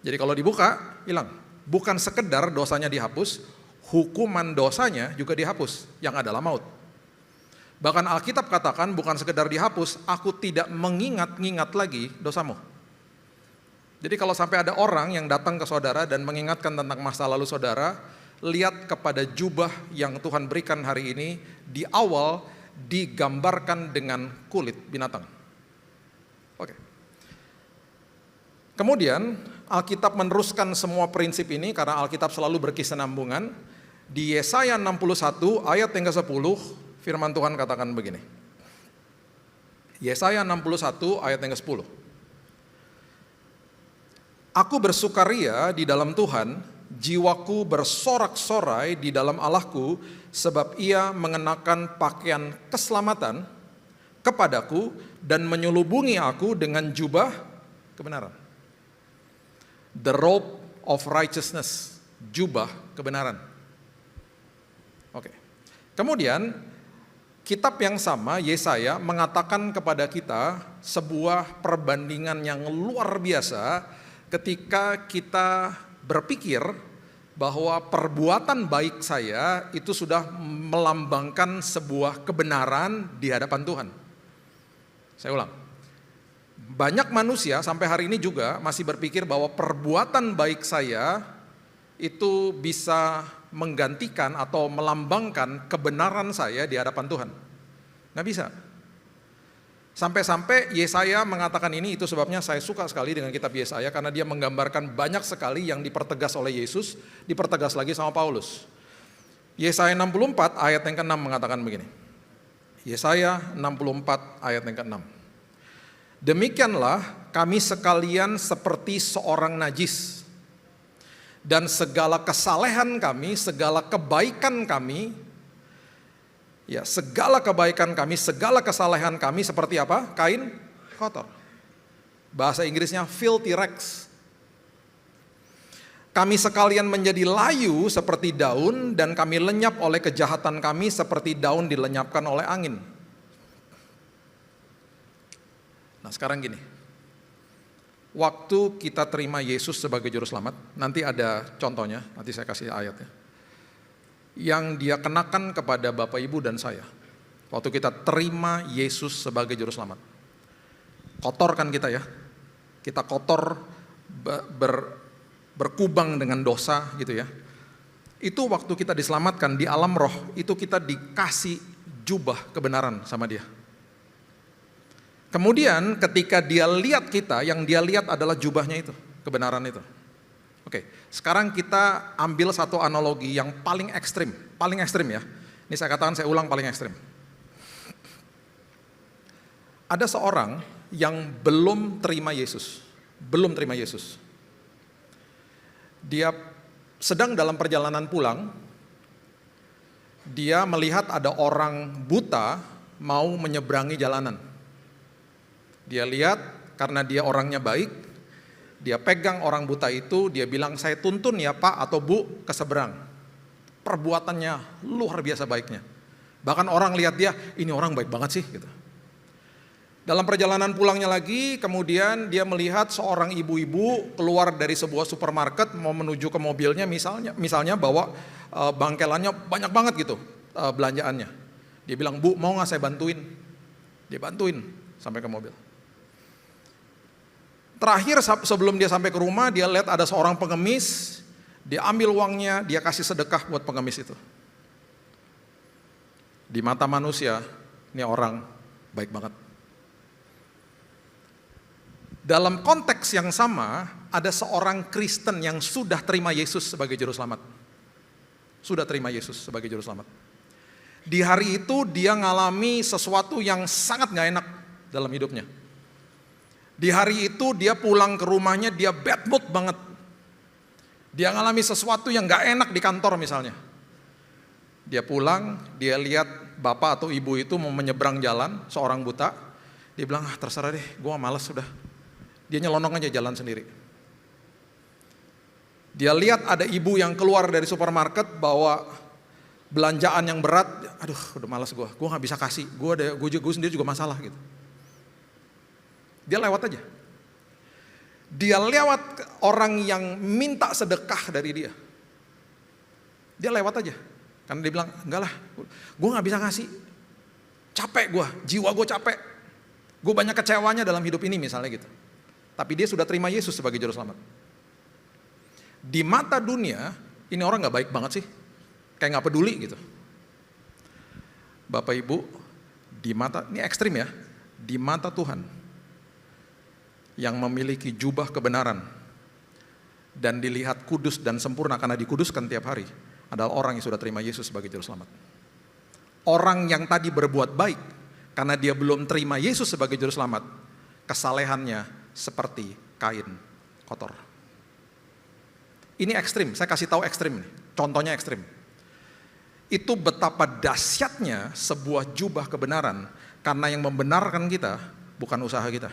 Jadi kalau dibuka, hilang. Bukan sekedar dosanya dihapus, hukuman dosanya juga dihapus, yang adalah maut. Bahkan Alkitab katakan bukan sekedar dihapus, "Aku tidak mengingat-ingat lagi dosamu." Jadi kalau sampai ada orang yang datang ke saudara dan mengingatkan tentang masa lalu saudara, lihat kepada jubah yang Tuhan berikan hari ini, di awal digambarkan dengan kulit binatang. Oke. Kemudian Alkitab meneruskan semua prinsip ini karena Alkitab selalu berkesinambungan. Di Yesaya 61 ayat yang ke-10 firman Tuhan katakan begini. Yesaya 61 ayat yang ke-10. "Aku bersukaria di dalam Tuhan, jiwaku bersorak-sorai di dalam Allahku, sebab Ia mengenakan pakaian keselamatan kepadaku dan menyelubungi aku dengan jubah kebenaran." The robe of righteousness, jubah kebenaran. Oke. Kemudian kitab yang sama, Yesaya, mengatakan kepada kita sebuah perbandingan yang luar biasa ketika kita berpikir bahwa perbuatan baik saya itu sudah melambangkan sebuah kebenaran di hadapan Tuhan. Saya ulang. Banyak manusia sampai hari ini juga masih berpikir bahwa perbuatan baik saya itu bisa menggantikan atau melambangkan kebenaran saya di hadapan Tuhan. Nggak bisa. Sampai-sampai Yesaya mengatakan ini, itu sebabnya saya suka sekali dengan kitab Yesaya, karena dia menggambarkan banyak sekali yang dipertegas oleh Yesus, dipertegas lagi sama Paulus. Yesaya 64 ayat yang ke-6 mengatakan begini. Yesaya 64 ayat yang ke-6. Demikianlah kami sekalian seperti seorang najis, dan segala kesalehan kami, segala kebaikan kami, ya segala kebaikan kami, segala kesalehan kami seperti apa? Kain kotor. Bahasa Inggrisnya filthy rags. Kami sekalian menjadi layu seperti daun, dan kami lenyap oleh kejahatan kami seperti daun dilenyapkan oleh angin. Nah sekarang gini, waktu kita terima Yesus sebagai juru selamat, nanti ada contohnya, nanti saya kasih ayatnya. Yang dia kenakan kepada Bapak Ibu dan saya, waktu kita terima Yesus sebagai juru selamat. Kotor kan kita ya, kita kotor, berkubang dengan dosa gitu ya. Itu waktu kita diselamatkan di alam roh, itu kita dikasih jubah kebenaran sama dia. Kemudian ketika dia lihat kita, yang dia lihat adalah jubahnya itu, kebenaran itu. Oke, sekarang kita ambil satu analogi yang paling ekstrim ya. Ini saya katakan, saya ulang, paling ekstrim. Ada seorang yang belum terima Yesus. Dia sedang dalam perjalanan pulang, dia melihat ada orang buta mau menyeberangi jalanan. Dia lihat, karena dia orangnya baik, dia pegang orang buta itu, dia bilang, saya tuntun ya Pak atau Bu ke seberang. Perbuatannya luar biasa baiknya. Bahkan orang lihat dia, ini orang baik banget sih gitu. Dalam perjalanan pulangnya lagi, kemudian dia melihat seorang ibu-ibu keluar dari sebuah supermarket mau menuju ke mobilnya, misalnya bawa bangkelannya banyak banget gitu belanjaannya. Dia bilang, Bu mau gak saya bantuin? Dia bantuin sampai ke mobil. Terakhir sebelum dia sampai ke rumah, dia lihat ada seorang pengemis, dia ambil uangnya, dia kasih sedekah buat pengemis itu. Di mata manusia, ini orang baik banget. Dalam konteks yang sama, ada seorang Kristen yang sudah terima Yesus sebagai juru selamat. Sudah terima Yesus sebagai juru selamat. Di hari itu dia ngalami sesuatu yang sangat gak enak dalam hidupnya. Di hari itu dia pulang ke rumahnya, dia bad mood banget. Dia ngalami sesuatu yang gak enak di kantor misalnya. Dia pulang, dia lihat bapak atau ibu itu mau menyeberang jalan, seorang buta. Dia bilang, terserah deh, gue males sudah. Dia nyelonong aja jalan sendiri. Dia lihat ada ibu yang keluar dari supermarket bawa belanjaan yang berat. Aduh, udah malas gue gak bisa kasih. Gue sendiri juga masalah gitu. Dia lewat aja. Dia lewat orang yang minta sedekah dari dia. Dia lewat aja. Karena dia bilang, enggak lah, gue gak bisa ngasih. Capek gue, jiwa gue capek. Gue banyak kecewanya dalam hidup ini misalnya gitu. Tapi dia sudah terima Yesus sebagai juru selamat. Di mata dunia, ini orang gak baik banget sih. Kayak gak peduli gitu. Bapak Ibu, di mata, ini ekstrim ya. Di mata Tuhan, yang memiliki jubah kebenaran dan dilihat kudus dan sempurna karena dikuduskan tiap hari, adalah orang yang sudah terima Yesus sebagai juru selamat. Orang yang tadi berbuat baik karena dia belum terima Yesus sebagai juru selamat, kesalehannya seperti kain kotor. Ini ekstrim, saya kasih tahu ekstrim nih. Contohnya ekstrim. Itu betapa dahsyatnya sebuah jubah kebenaran, karena yang membenarkan kita bukan usaha kita,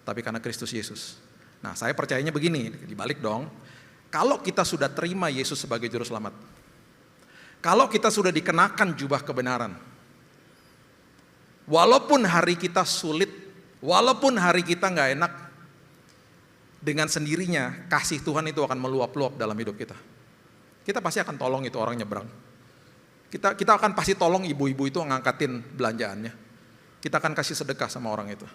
tapi karena Kristus Yesus. Nah, saya percayanya begini, dibalik dong. Kalau kita sudah terima Yesus sebagai juru selamat, kalau kita sudah dikenakan jubah kebenaran, walaupun hari kita sulit, walaupun hari kita gak enak, dengan sendirinya kasih Tuhan itu akan meluap-luap dalam hidup kita. Kita pasti akan tolong itu orang nyebrang. Kita akan pasti tolong ibu-ibu itu ngangkatin belanjaannya. Kita akan kasih sedekah sama orang itu.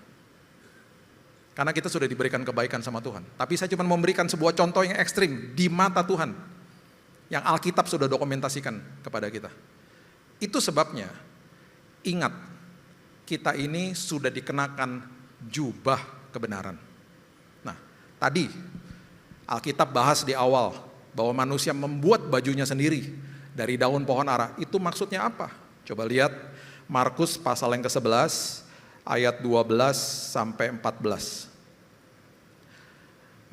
Karena kita sudah diberikan kebaikan sama Tuhan. Tapi saya cuma memberikan sebuah contoh yang ekstrim di mata Tuhan, yang Alkitab sudah dokumentasikan kepada kita. Itu sebabnya, ingat, kita ini sudah dikenakan jubah kebenaran. Nah, tadi Alkitab bahas di awal bahwa manusia membuat bajunya sendiri dari daun pohon ara. Itu maksudnya apa? Coba lihat Markus pasal yang ke-11 ayat 12 sampai 14.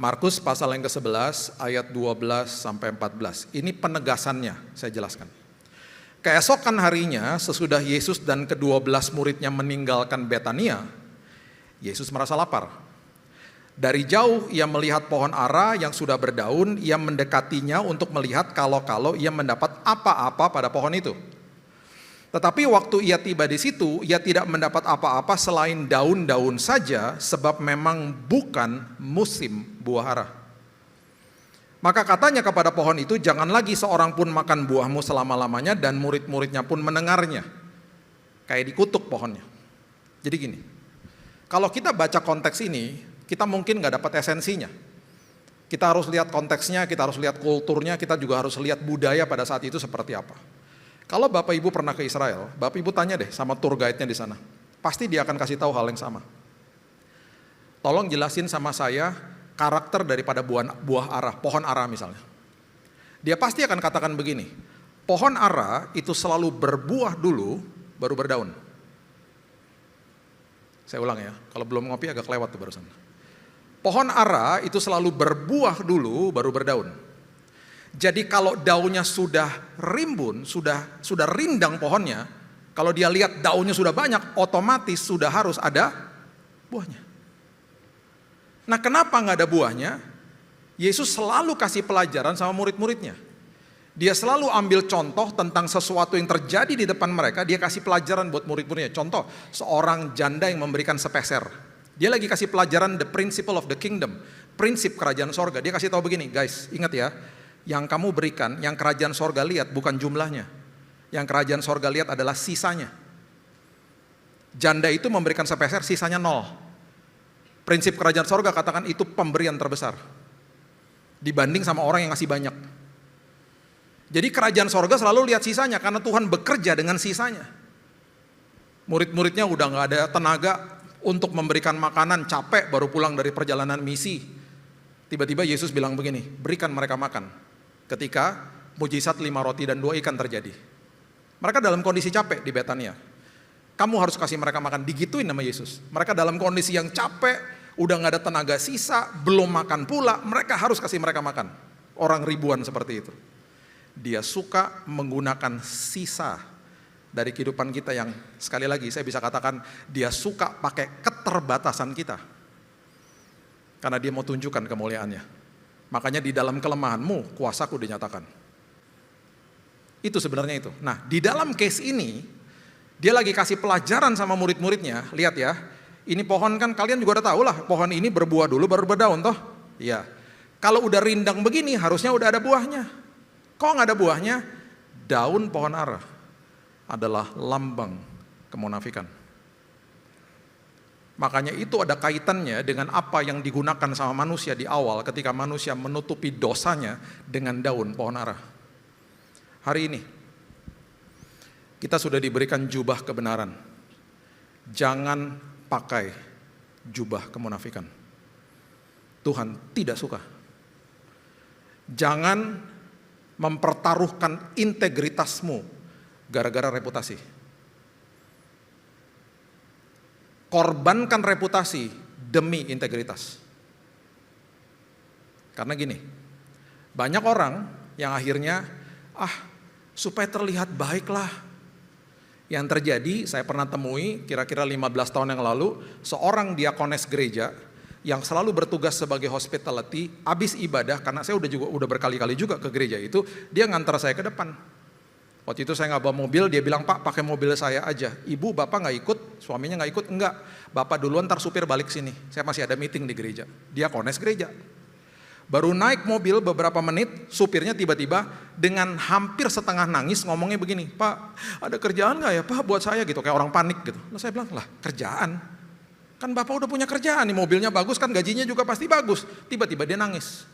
Markus pasal yang ke-11 ayat 12 sampai 14. Ini penegasannya, saya jelaskan. Keesokan harinya sesudah Yesus dan ke-12 muridnya meninggalkan Betania, Yesus merasa lapar. Dari jauh ia melihat pohon ara yang sudah berdaun, ia mendekatinya untuk melihat kalau ia mendapat apa-apa pada pohon itu. Tetapi waktu ia tiba di situ, ia tidak mendapat apa-apa selain daun-daun saja, sebab memang bukan musim buah ara. Maka katanya kepada pohon itu, jangan lagi seorang pun makan buahmu selama-lamanya, dan murid-muridnya pun mendengarnya. Kayak dikutuk pohonnya. Jadi gini, kalau kita baca konteks ini, kita mungkin nggak dapat esensinya. Kita harus lihat konteksnya, kita harus lihat kulturnya, kita juga harus lihat budaya pada saat itu seperti apa. Kalau Bapak Ibu pernah ke Israel, Bapak Ibu tanya deh sama tour guide-nya di sana. Pasti dia akan kasih tahu hal yang sama. Tolong jelasin sama saya karakter daripada buah ara, pohon ara misalnya. Dia pasti akan katakan begini, pohon ara itu selalu berbuah dulu, baru berdaun. Saya ulang ya, kalau belum ngopi agak kelewat tuh barusan. Pohon ara itu selalu berbuah dulu, baru berdaun. Jadi kalau daunnya sudah rimbun, sudah rindang pohonnya, kalau dia lihat daunnya sudah banyak, otomatis sudah harus ada buahnya. Nah, kenapa nggak ada buahnya? Yesus selalu kasih pelajaran sama murid-muridnya. Dia selalu ambil contoh tentang sesuatu yang terjadi di depan mereka, dia kasih pelajaran buat murid-muridnya. Contoh, seorang janda yang memberikan sepeser. Dia lagi kasih pelajaran the principle of the kingdom, prinsip kerajaan sorga. Dia kasih tahu begini, guys, ingat ya, yang kamu berikan, yang kerajaan sorga lihat bukan jumlahnya. Yang kerajaan sorga lihat adalah sisanya. Janda itu memberikan sepeser, sisanya 0. Prinsip kerajaan sorga katakan itu pemberian terbesar. Dibanding sama orang yang ngasih banyak. Jadi kerajaan sorga selalu lihat sisanya, karena Tuhan bekerja dengan sisanya. Murid-muridnya udah gak ada tenaga untuk memberikan makanan, capek baru pulang dari perjalanan misi. Tiba-tiba Yesus bilang begini, berikan mereka makan. Ketika mujizat 5 roti dan 2 ikan terjadi. Mereka dalam kondisi capek di Betania. Kamu harus kasih mereka makan, digituin nama Yesus. Mereka dalam kondisi yang capek, udah gak ada tenaga sisa, belum makan pula, mereka harus kasih mereka makan. Orang ribuan seperti itu. Dia suka menggunakan sisa dari kehidupan kita yang sekali lagi saya bisa katakan dia suka pakai keterbatasan kita. Karena dia mau tunjukkan kemuliaannya. Makanya di dalam kelemahanmu kuasaku dinyatakan. Itu sebenarnya itu. Nah, di dalam case ini dia lagi kasih pelajaran sama murid-muridnya. Lihat ya, ini pohon kan kalian juga udah tahu lah, pohon ini berbuah dulu baru berdaun toh. Iya. Kalau udah rindang begini harusnya udah ada buahnya. Kok nggak ada buahnya? Daun pohon ara adalah lambang kemunafikan. Makanya itu ada kaitannya dengan apa yang digunakan sama manusia di awal ketika manusia menutupi dosanya dengan daun pohon ara. Hari ini kita sudah diberikan jubah kebenaran. Jangan pakai jubah kemunafikan. Tuhan tidak suka. Jangan mempertaruhkan integritasmu gara-gara reputasi. Korbankan reputasi demi integritas. Karena gini, banyak orang yang akhirnya, supaya terlihat baiklah. Yang terjadi, saya pernah temui kira-kira 15 tahun yang lalu, seorang diakones gereja yang selalu bertugas sebagai hospitality, habis ibadah, karena saya udah berkali-kali juga ke gereja itu, dia ngantar saya ke depan. Waktu itu saya nggak bawa mobil, dia bilang, Pak pakai mobil saya aja. Ibu, Bapak nggak ikut, suaminya nggak ikut, enggak. Bapak duluan, ntar supir balik sini. Saya masih ada meeting di gereja. Dia kones gereja. Baru naik mobil beberapa menit, supirnya tiba-tiba dengan hampir setengah nangis ngomongnya begini, Pak ada kerjaan nggak ya Pak buat saya gitu, kayak orang panik gitu. Lalu saya bilang, lah kerjaan? Kan Bapak udah punya kerjaan nih, mobilnya bagus kan, gajinya juga pasti bagus. Tiba-tiba dia nangis.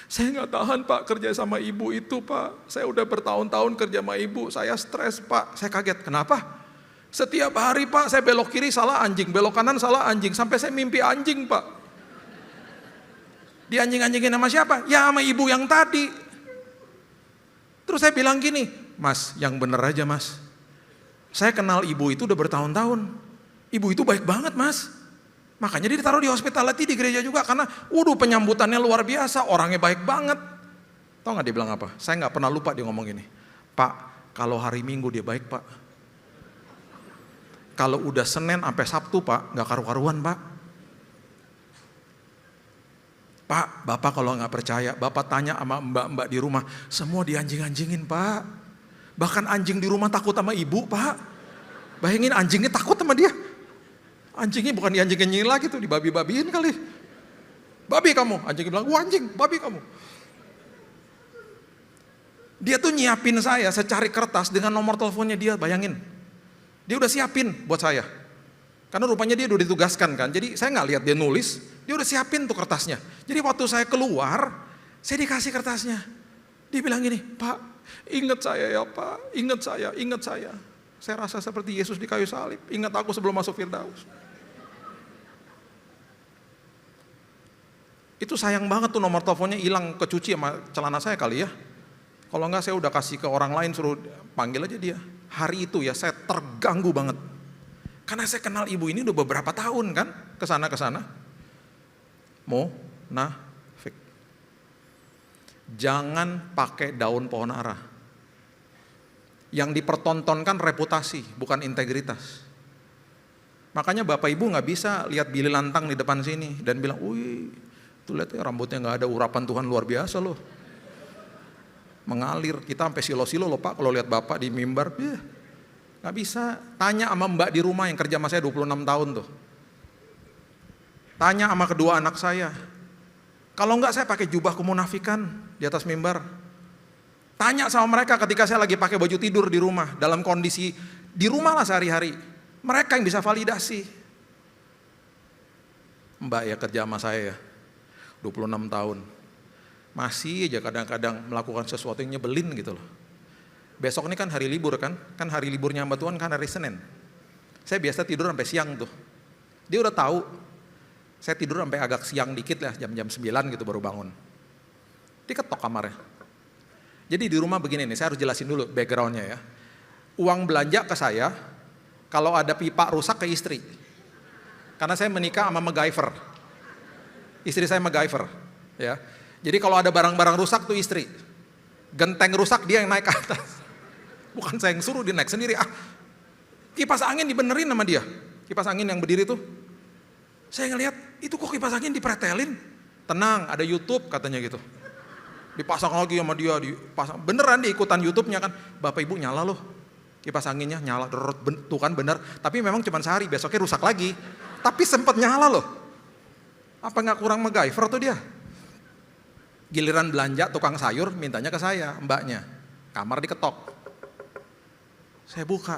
Saya nggak tahan Pak kerja sama ibu itu Pak. Saya udah bertahun-tahun kerja sama ibu, saya stres Pak. Saya kaget, kenapa? Setiap hari Pak saya belok kiri salah anjing, belok kanan salah anjing. Sampai saya mimpi anjing Pak. Di anjing-anjingin sama siapa? Ya sama ibu yang tadi. Terus saya bilang gini, Mas, yang bener aja Mas. Saya kenal ibu itu udah bertahun-tahun. Ibu itu baik banget Mas. Makanya dia ditaruh di hospitality di gereja juga karena penyambutannya luar biasa, orangnya baik banget. Tahu gak dia bilang apa? Saya gak pernah lupa dia ngomong gini, Pak, kalau hari Minggu dia baik Pak. Kalau udah Senin sampai Sabtu Pak, gak karu-karuan Pak. Pak, Bapak kalau gak percaya, Bapak tanya sama mbak-mbak di rumah, semua dianjing-anjingin Pak. Bahkan anjing di rumah takut sama ibu Pak. Bayangin anjingnya takut sama dia. Anjingnya bukan dianjing-anjingin lagi tuh, dibabi-babiin kali. Babi kamu, anjingnya bilang, gua anjing, babi kamu. Dia tuh nyiapin saya secari kertas dengan nomor teleponnya dia, bayangin. Dia udah siapin buat saya. Karena rupanya dia udah ditugaskan kan, jadi saya gak lihat dia nulis, dia udah siapin tuh kertasnya. Jadi waktu saya keluar, saya dikasih kertasnya. Dia bilang gini, Pak, ingat saya ya Pak, ingat saya. Saya rasa seperti Yesus di kayu salib, ingat aku sebelum masuk Firdaus. Itu sayang banget tuh nomor teleponnya hilang kecuci sama celana saya kali ya. Kalau enggak saya udah kasih ke orang lain suruh panggil aja dia. Hari itu ya saya terganggu banget. Karena saya kenal ibu ini udah beberapa tahun kan, kesana. Munafik. Jangan pakai daun pohon ara. Yang dipertontonkan reputasi, bukan integritas. Makanya Bapak Ibu gak bisa lihat Billy Lantang di depan sini dan bilang, wih, tuh lihat ya rambutnya gak ada urapan Tuhan luar biasa loh. Mengalir, kita sampai silo-silo loh Pak kalau lihat Bapak di mimbar. Gak bisa, tanya sama mbak di rumah yang kerja sama saya 26 tahun tuh. Tanya sama kedua anak saya. Kalau enggak saya pakai jubah kemunafikan di atas mimbar. Tanya sama mereka ketika saya lagi pakai baju tidur di rumah, dalam kondisi di rumah lah sehari-hari. Mereka yang bisa validasi. Mbak ya kerja sama saya ya, 26 tahun. Masih aja kadang-kadang melakukan sesuatu yang nyebelin gitu loh. Besok ini kan hari libur kan hari liburnya hamba Tuhan kan hari Senin. Saya biasa tidur sampai siang tuh. Dia udah tahu, saya tidur sampai agak siang dikit lah, jam-jam 9 gitu baru bangun. Diketok kamarnya. Jadi di rumah begini nih, saya harus jelasin dulu backgroundnya ya. Uang belanja ke saya, kalau ada pipa rusak ke istri. Karena saya menikah sama MacGyver. Istri saya MacGyver. Ya. Jadi kalau ada barang-barang rusak tuh istri. Genteng rusak dia yang naik ke atas. Bukan saya yang suruh, dia naik sendiri. Kipas angin dibenerin sama dia. Kipas angin yang berdiri tuh. Saya ngelihat, itu kok kipas angin dipretelin. Tenang, ada YouTube katanya gitu. Dipasang lagi sama dia, dipasang. Beneran dia ikutan YouTube-nya kan. Bapak Ibu nyala loh. Kipas anginnya nyala, tuh kan bener. Tapi memang cuma sehari, besoknya rusak lagi. Tapi sempat nyala loh. Apa gak kurang MacGyver tuh dia? Giliran belanja tukang sayur mintanya ke saya, mbaknya. Kamar diketok. Saya buka.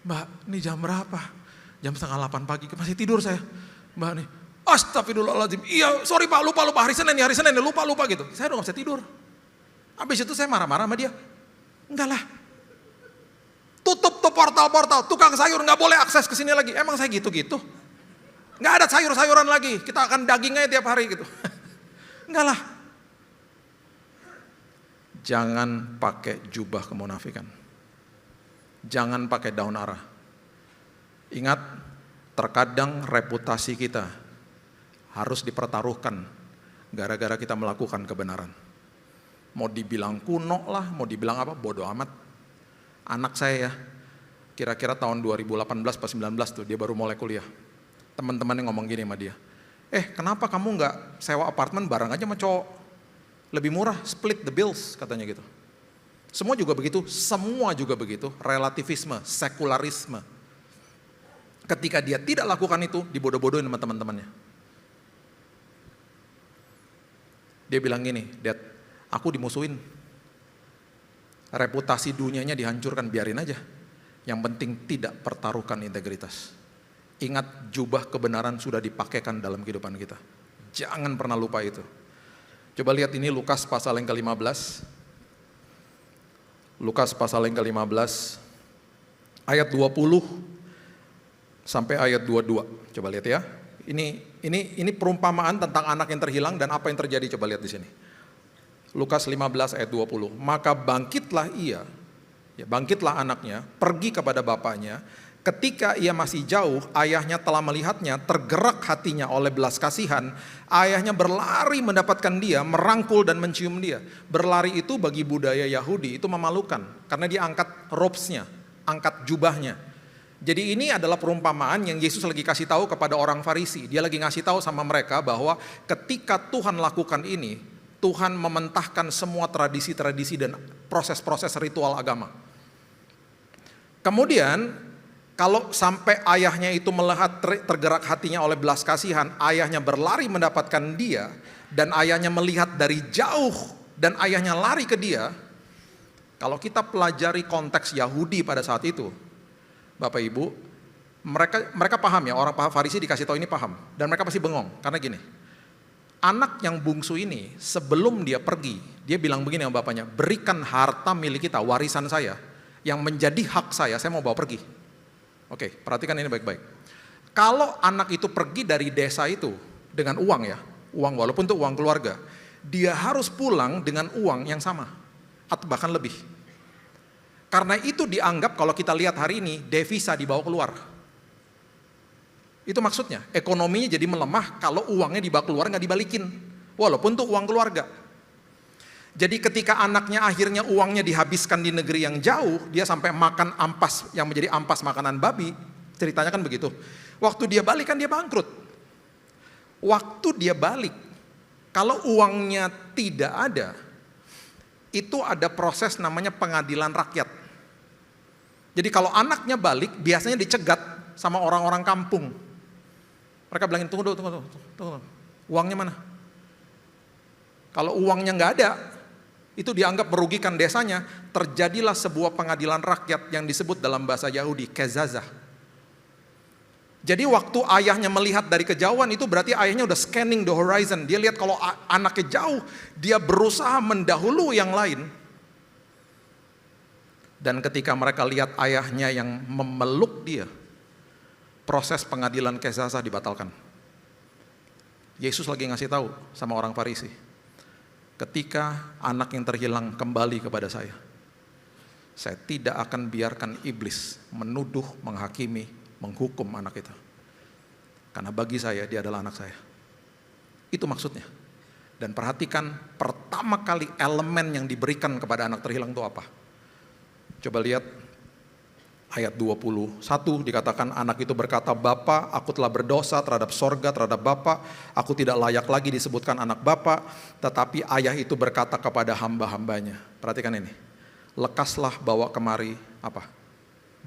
Mbak, ini jam berapa? Jam 7:30 pagi, masih tidur saya. Mbak nih, astagfirullahaladzim. Iya, sorry Pak, lupa hari Senin nih, lupa gitu. Saya udah gak bisa tidur. Habis itu saya marah-marah sama dia. Enggak lah. Tutup tuh portal-portal, tukang sayur gak boleh akses ke sini lagi. Emang saya gitu-gitu? Gak ada sayur-sayuran lagi, kita akan dagingnya tiap hari gitu. Enggak lah. Jangan pakai jubah kemunafikan. Jangan pakai daun ara. Ingat, terkadang reputasi kita harus dipertaruhkan gara-gara kita melakukan kebenaran. Mau dibilang kuno lah, mau dibilang apa, bodoh amat. Anak saya ya, kira-kira tahun 2018 pas 19 tuh, dia baru mulai kuliah. Teman-temannya ngomong gini sama dia, kenapa kamu nggak sewa apartemen bareng aja sama cowok? Lebih murah, split the bills katanya gitu. Semua juga begitu, relativisme, sekularisme. Ketika dia tidak lakukan itu, dibodoh-bodohin sama teman-temannya. Dia bilang gini, Dad, aku dimusuhin. Reputasi dunianya dihancurkan, biarin aja. Yang penting tidak pertaruhkan integritas. Ingat, jubah kebenaran sudah dipakaikan dalam kehidupan kita. Jangan pernah lupa itu. Coba lihat ini Lukas pasal yang ke-15. Lukas pasal yang ke-15 ayat 20 sampai ayat 22. Coba lihat ya. Ini perumpamaan tentang anak yang terhilang dan apa yang terjadi, coba lihat di sini. Lukas 15 ayat 20. Maka bangkitlah ia, ya bangkitlah anaknya, pergi kepada bapaknya. Ketika ia masih jauh, ayahnya telah melihatnya, tergerak hatinya oleh belas kasihan. Ayahnya berlari mendapatkan dia, merangkul dan mencium dia. Berlari itu bagi budaya Yahudi itu memalukan, karena dia angkat robesnya, angkat jubahnya. Jadi ini adalah perumpamaan yang Yesus lagi kasih tahu kepada orang Farisi. Dia lagi ngasih tahu sama mereka bahwa ketika Tuhan lakukan ini, Tuhan mementahkan semua tradisi-tradisi dan proses-proses ritual agama. Kemudian, kalau sampai ayahnya itu melihat tergerak hatinya oleh belas kasihan, ayahnya berlari mendapatkan dia, dan ayahnya melihat dari jauh, dan ayahnya lari ke dia. Kalau kita pelajari konteks Yahudi pada saat itu, Bapak Ibu, mereka paham ya, orang Farisi dikasih tahu ini paham, dan mereka pasti bengong, karena gini, anak yang bungsu ini sebelum dia pergi, dia bilang begini sama bapaknya, berikan harta milik kita, warisan saya, yang menjadi hak saya mau bawa pergi. Oke, perhatikan ini baik-baik. Kalau anak itu pergi dari desa itu dengan uang ya, uang walaupun itu uang keluarga, dia harus pulang dengan uang yang sama, atau bahkan lebih. Karena itu dianggap kalau kita lihat hari ini, devisa dibawa keluar. Itu maksudnya, ekonominya jadi melemah kalau uangnya dibawa keluar nggak dibalikin, walaupun itu uang keluarga. Jadi ketika anaknya akhirnya uangnya dihabiskan di negeri yang jauh, dia sampai makan ampas yang menjadi ampas makanan babi, ceritanya kan begitu. Waktu dia balik kan dia bangkrut. Waktu dia balik, kalau uangnya tidak ada, itu ada proses namanya pengadilan rakyat. Jadi kalau anaknya balik, biasanya dicegat sama orang-orang kampung. Mereka bilangin, tunggu, uangnya mana? Kalau uangnya nggak ada, itu dianggap merugikan desanya, terjadilah sebuah pengadilan rakyat yang disebut dalam bahasa Yahudi, kezazah. Jadi waktu ayahnya melihat dari kejauhan itu berarti ayahnya udah scanning the horizon. Dia lihat kalau anaknya jauh, dia berusaha mendahului yang lain. Dan ketika mereka lihat ayahnya yang memeluk dia, proses pengadilan kezazah dibatalkan. Yesus lagi ngasih tahu sama orang Farisi, ketika anak yang terhilang kembali kepada saya tidak akan biarkan iblis menuduh, menghakimi, menghukum anak itu. Karena bagi saya dia adalah anak saya. Itu maksudnya. Dan perhatikan pertama kali elemen yang diberikan kepada anak terhilang itu apa? Coba lihat ayat 21 dikatakan anak itu berkata, Bapa, aku telah berdosa terhadap sorga, terhadap Bapa, aku tidak layak lagi disebutkan anak Bapa. Tetapi ayah itu berkata kepada hamba-hambanya, perhatikan ini, lekaslah bawa kemari apa?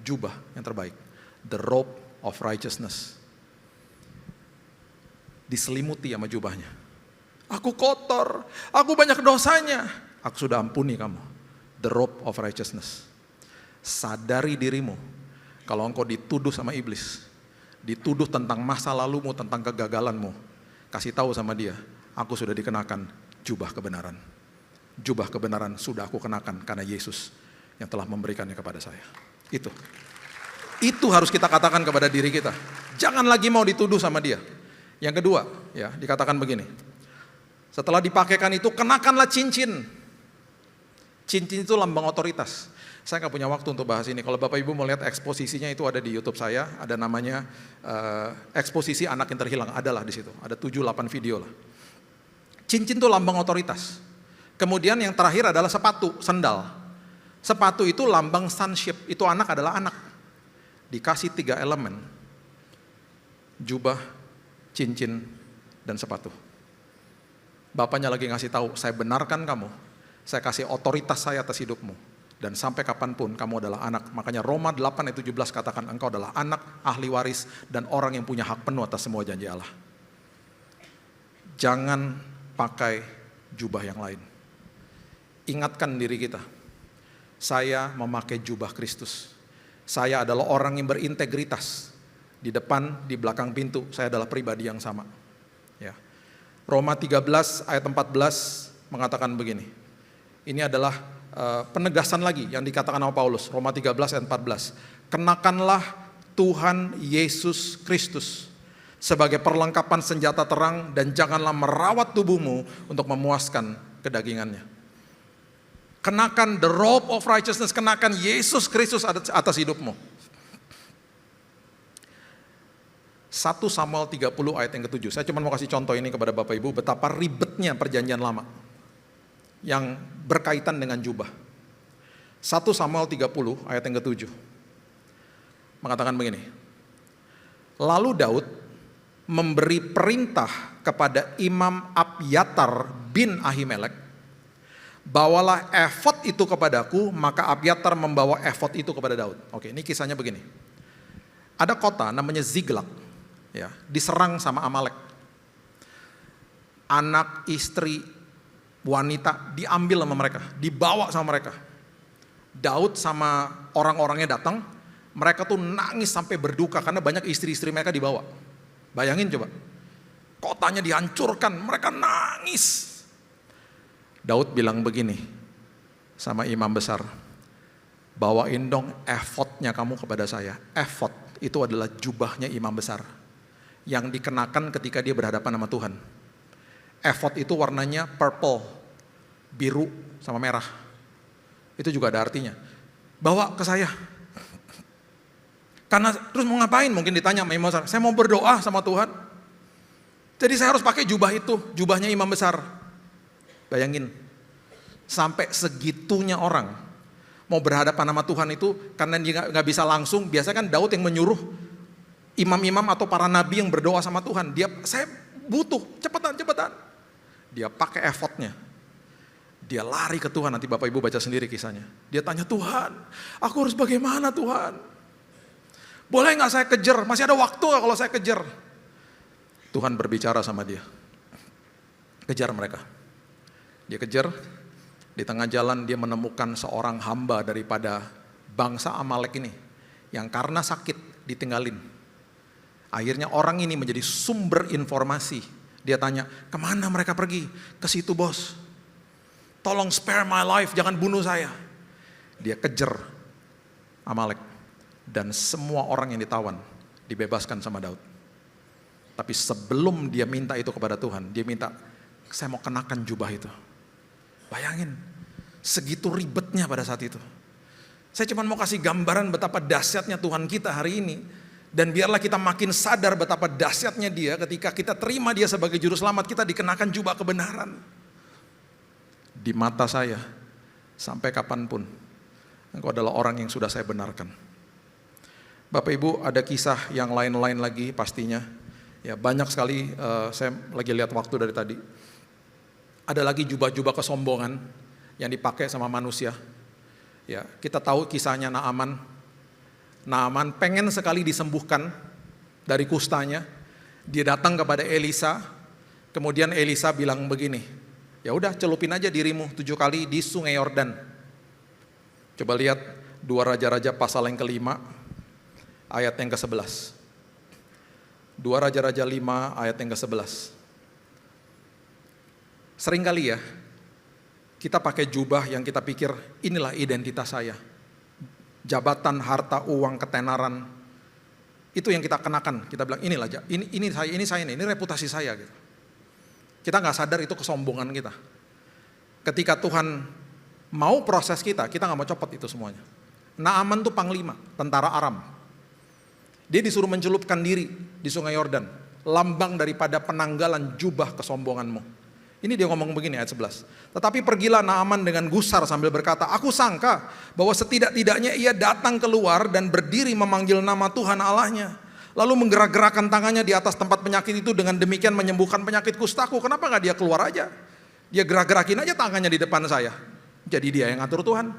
Jubah yang terbaik, the robe of righteousness. Diselimuti sama jubahnya. Aku kotor, aku banyak dosanya, aku sudah ampuni kamu, the robe of righteousness. Sadari dirimu, kalau engkau dituduh sama iblis, dituduh tentang masa lalumu, tentang kegagalanmu, kasih tahu sama dia, aku sudah dikenakan jubah kebenaran. Jubah kebenaran sudah aku kenakan karena Yesus yang telah memberikannya kepada saya. Itu harus kita katakan kepada diri kita. Jangan lagi mau dituduh sama dia. Yang kedua, ya dikatakan begini. Setelah dipakaikan itu, kenakanlah cincin. Cincin itu lambang otoritas. Saya nggak punya waktu untuk bahas ini. Kalau Bapak Ibu mau lihat eksposisinya itu ada di YouTube saya, ada namanya eksposisi anak yang terhilang, adalah di situ. Ada 7-8 video lah. Cincin itu lambang otoritas. Kemudian yang terakhir adalah sepatu, sandal. Sepatu itu lambang sonship, itu anak adalah anak. Dikasih 3 elemen. Jubah, cincin, dan sepatu. Bapaknya lagi ngasih tahu, saya benarkan kamu. Saya kasih otoritas saya atas hidupmu. Dan sampai kapanpun kamu adalah anak. Makanya Roma 8 ayat 17 katakan engkau adalah anak, ahli waris, dan orang yang punya hak penuh atas semua janji Allah. Jangan pakai jubah yang lain. Ingatkan diri kita, saya memakai jubah Kristus. Saya adalah orang yang berintegritas. Di depan, di belakang pintu, saya adalah pribadi yang sama. Ya. Roma 13 ayat 14 mengatakan begini. Ini adalah penegasan lagi yang dikatakan oleh Paulus, Roma 13 ayat 14. Kenakanlah Tuhan Yesus Kristus sebagai perlengkapan senjata terang dan janganlah merawat tubuhmu untuk memuaskan kedagingannya. Kenakan the robe of righteousness, kenakan Yesus Kristus atas hidupmu. 1 Samuel 30 ayat yang ke-7. Saya cuma mau kasih contoh ini kepada Bapak Ibu, betapa ribetnya perjanjian lama yang berkaitan dengan jubah. 1 Samuel 30 ayat yang ke-7 mengatakan begini. Lalu Daud memberi perintah kepada Imam Abyatar bin Ahimelek, bawalah efod itu kepadaku, maka Abyatar membawa efod itu kepada Daud. Oke, ini kisahnya begini. Ada kota namanya Ziklag, ya, diserang sama Amalek. Anak, istri, wanita diambil sama mereka, dibawa sama mereka. Daud sama orang-orangnya datang, mereka tuh nangis sampai berduka karena banyak istri-istri mereka dibawa. Bayangin coba, kotanya dihancurkan, mereka nangis. Daud bilang begini sama imam besar, bawain dong efodnya kamu kepada saya. Efod itu adalah jubahnya imam besar yang dikenakan ketika dia berhadapan sama Tuhan. Efod itu warnanya purple, biru sama merah. Itu juga ada artinya. Bawa ke saya. Karena terus mau ngapain? Mungkin ditanya sama imam besar, saya mau berdoa sama Tuhan. Jadi saya harus pakai jubah itu, jubahnya imam besar. Bayangin, sampai segitunya orang mau berhadapan sama Tuhan itu, karena dia nggak bisa langsung. Biasanya kan Daud yang menyuruh imam-imam atau para nabi yang berdoa sama Tuhan. Saya butuh, cepetan. Dia pakai efodnya. Dia lari ke Tuhan, nanti Bapak Ibu baca sendiri kisahnya. Dia tanya, Tuhan, aku harus bagaimana Tuhan? Boleh nggak saya kejar? Masih ada waktu nggak kalau saya kejar? Tuhan berbicara sama dia. Kejar mereka. Dia kejar, di tengah jalan dia menemukan seorang hamba daripada bangsa Amalek ini, yang karena sakit ditinggalin. Akhirnya orang ini menjadi sumber informasi. Dia tanya, kemana mereka pergi? Ke situ bos. Tolong spare my life, jangan bunuh saya. Dia kejar Amalek. Dan semua orang yang ditawan dibebaskan sama Daud. Tapi sebelum dia minta itu kepada Tuhan, dia minta, saya mau kenakan jubah itu. Bayangin, segitu ribetnya pada saat itu. Saya cuma mau kasih gambaran betapa dahsyatnya Tuhan kita hari ini. Dan biarlah kita makin sadar betapa dahsyatnya dia ketika kita terima dia sebagai juru selamat, kita dikenakan jubah kebenaran. Di mata saya, sampai kapanpun, engkau adalah orang yang sudah saya benarkan. Bapak Ibu, ada kisah yang lain-lain lagi pastinya. Ya, banyak sekali, saya lagi lihat waktu dari tadi. Ada lagi jubah-jubah kesombongan yang dipakai sama manusia. Ya, kita tahu kisahnya Naaman. Naaman pengen sekali disembuhkan dari kustanya. Dia datang kepada Elisa. Kemudian Elisa bilang begini, ya udah celupin aja dirimu 7 kali di sungai Yordan. Coba lihat 2 Raja-Raja pasal yang ke-5. Ayat yang ke-11. 2 Raja-Raja 5 ayat yang ke-11. Seringkali ya, kita pakai jubah yang kita pikir inilah identitas saya. Jabatan, harta, uang, ketenaran. Itu yang kita kenakan. Kita bilang inilah, ini saya, ini reputasi saya. Gitu. Kita nggak sadar itu kesombongan kita. Ketika Tuhan mau proses kita nggak mau copot itu semuanya. Naaman tuh panglima, tentara Aram. Dia disuruh mencelupkan diri di sungai Yordan. Lambang daripada penanggalan jubah kesombonganmu. Ini dia ngomong begini ayat 11. Tetapi pergilah Naaman dengan gusar sambil berkata, aku sangka bahwa setidak-tidaknya ia datang keluar dan berdiri memanggil nama Tuhan Allahnya. Lalu menggerak-gerakkan tangannya di atas tempat penyakit itu, dengan demikian menyembuhkan penyakit kustaku. Kenapa gak dia keluar aja? Dia gerak-gerakin aja tangannya di depan saya. Jadi dia yang ngatur Tuhan.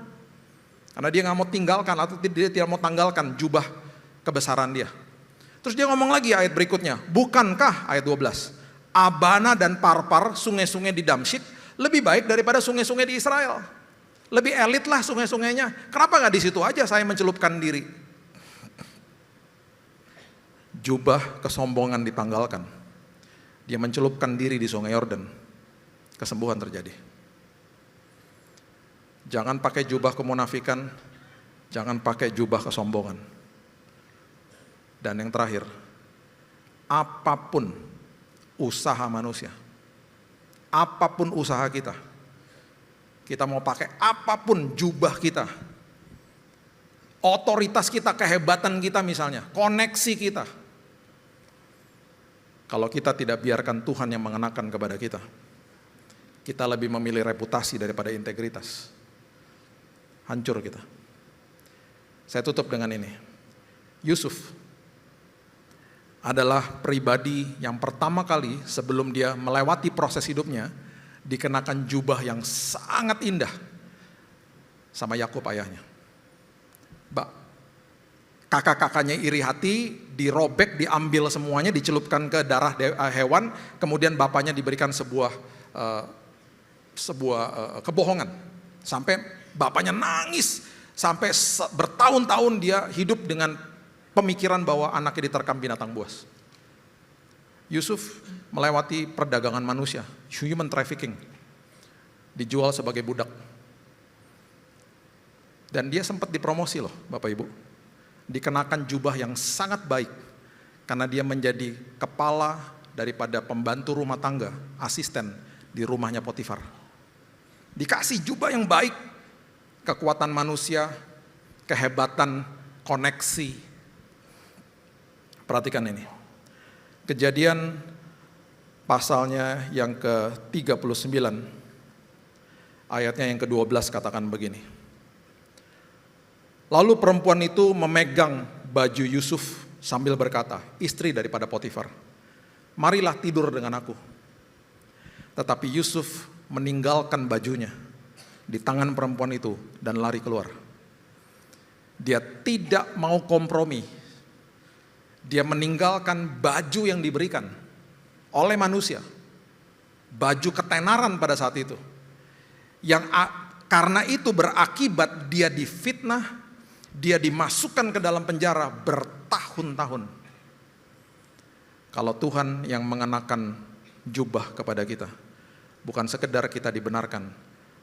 Karena dia gak mau tinggalkan, atau dia tidak mau tanggalkan jubah kebesaran dia. Terus dia ngomong lagi ayat berikutnya, bukankah ayat 12, Abana dan Parpar, sungai-sungai di Damsyik, lebih baik daripada sungai-sungai di Israel. Lebih elit lah sungai-sungainya. Kenapa gak di situ aja saya mencelupkan diri? Jubah kesombongan ditanggalkan. Dia mencelupkan diri di sungai Yordan. Kesembuhan terjadi. Jangan pakai jubah kemunafikan, jangan pakai jubah kesombongan. Dan yang terakhir, apapun usaha manusia, apapun usaha kita, Kita mau pakai apapun jubah kita. Otoritas kita, kehebatan kita misalnya, koneksi kita. Kalau kita tidak biarkan Tuhan yang mengenakan kepada kita, kita lebih memilih reputasi daripada integritas. Hancur kita. Saya tutup dengan ini. Yusuf adalah pribadi yang pertama kali sebelum dia melewati proses hidupnya, dikenakan jubah yang sangat indah sama Yakub ayahnya. Kakak-kakaknya iri hati, dirobek, diambil semuanya, dicelupkan ke darah hewan, kemudian bapaknya diberikan sebuah kebohongan. Sampai bapaknya nangis, sampai bertahun-tahun dia hidup dengan pemikiran bahwa anaknya diterkam binatang buas. Yusuf melewati perdagangan manusia, human trafficking, dijual sebagai budak. Dan dia sempat dipromosi loh Bapak Ibu, dikenakan jubah yang sangat baik, karena dia menjadi kepala daripada pembantu rumah tangga, asisten di rumahnya Potifar. Dikasih jubah yang baik, kekuatan manusia, kehebatan, koneksi. Perhatikan ini. Kejadian pasalnya yang ke-39, ayatnya yang ke-12 katakan begini. Lalu perempuan itu memegang baju Yusuf sambil berkata, istri daripada Potifar, marilah tidur dengan aku. Tetapi Yusuf meninggalkan bajunya di tangan perempuan itu dan lari keluar. Dia tidak mau kompromi. Dia meninggalkan baju yang diberikan oleh manusia. Baju ketenaran pada saat itu. Yang karena itu berakibat dia difitnah, dia dimasukkan ke dalam penjara bertahun-tahun. Kalau Tuhan yang mengenakan jubah kepada kita, bukan sekedar kita dibenarkan,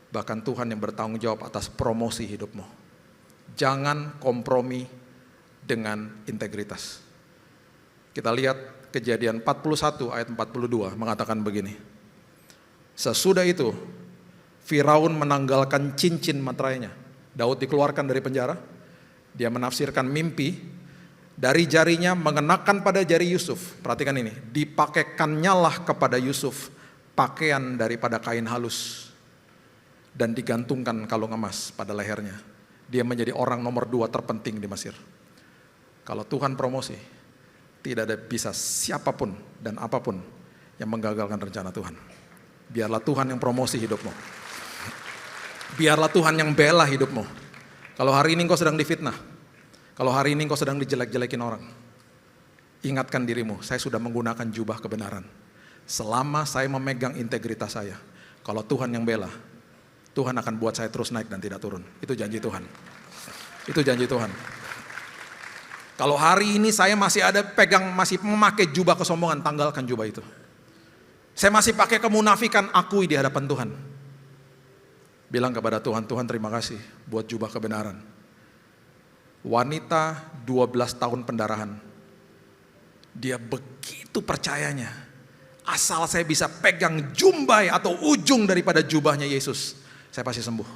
bahkan Tuhan yang bertanggung jawab atas promosi hidupmu. Jangan kompromi dengan integritas. Kita lihat Kejadian 41 ayat 42 mengatakan begini. Sesudah itu Firaun menanggalkan cincin materainya. Daud dikeluarkan dari penjara. Dia menafsirkan mimpi. Dari jarinya mengenakan pada jari Yusuf. Perhatikan ini. Dipakeikannyalah kepada Yusuf pakaian daripada kain halus. Dan digantungkan kalung emas pada lehernya. Dia menjadi orang nomor 2 terpenting di Mesir. Kalau Tuhan promosi, tidak ada bisa siapapun dan apapun yang menggagalkan rencana Tuhan. Biarlah Tuhan yang promosi hidupmu. Biarlah Tuhan yang bela hidupmu. Kalau hari ini engkau sedang difitnah, kalau hari ini engkau sedang dijelek-jelekin orang, ingatkan dirimu, saya sudah menggunakan jubah kebenaran. Selama saya memegang integritas saya, kalau Tuhan yang bela, Tuhan akan buat saya terus naik dan tidak turun. Itu janji Tuhan. Itu janji Tuhan. Kalau hari ini saya masih masih memakai jubah kesombongan, tanggalkan jubah itu. Saya masih pakai kemunafikan, akui di hadapan Tuhan. Bilang kepada Tuhan, Tuhan terima kasih buat jubah kebenaran. Wanita 12 tahun pendarahan. Dia begitu percayanya. Asal saya bisa pegang jumbai atau ujung daripada jubahnya Yesus, saya pasti sembuh.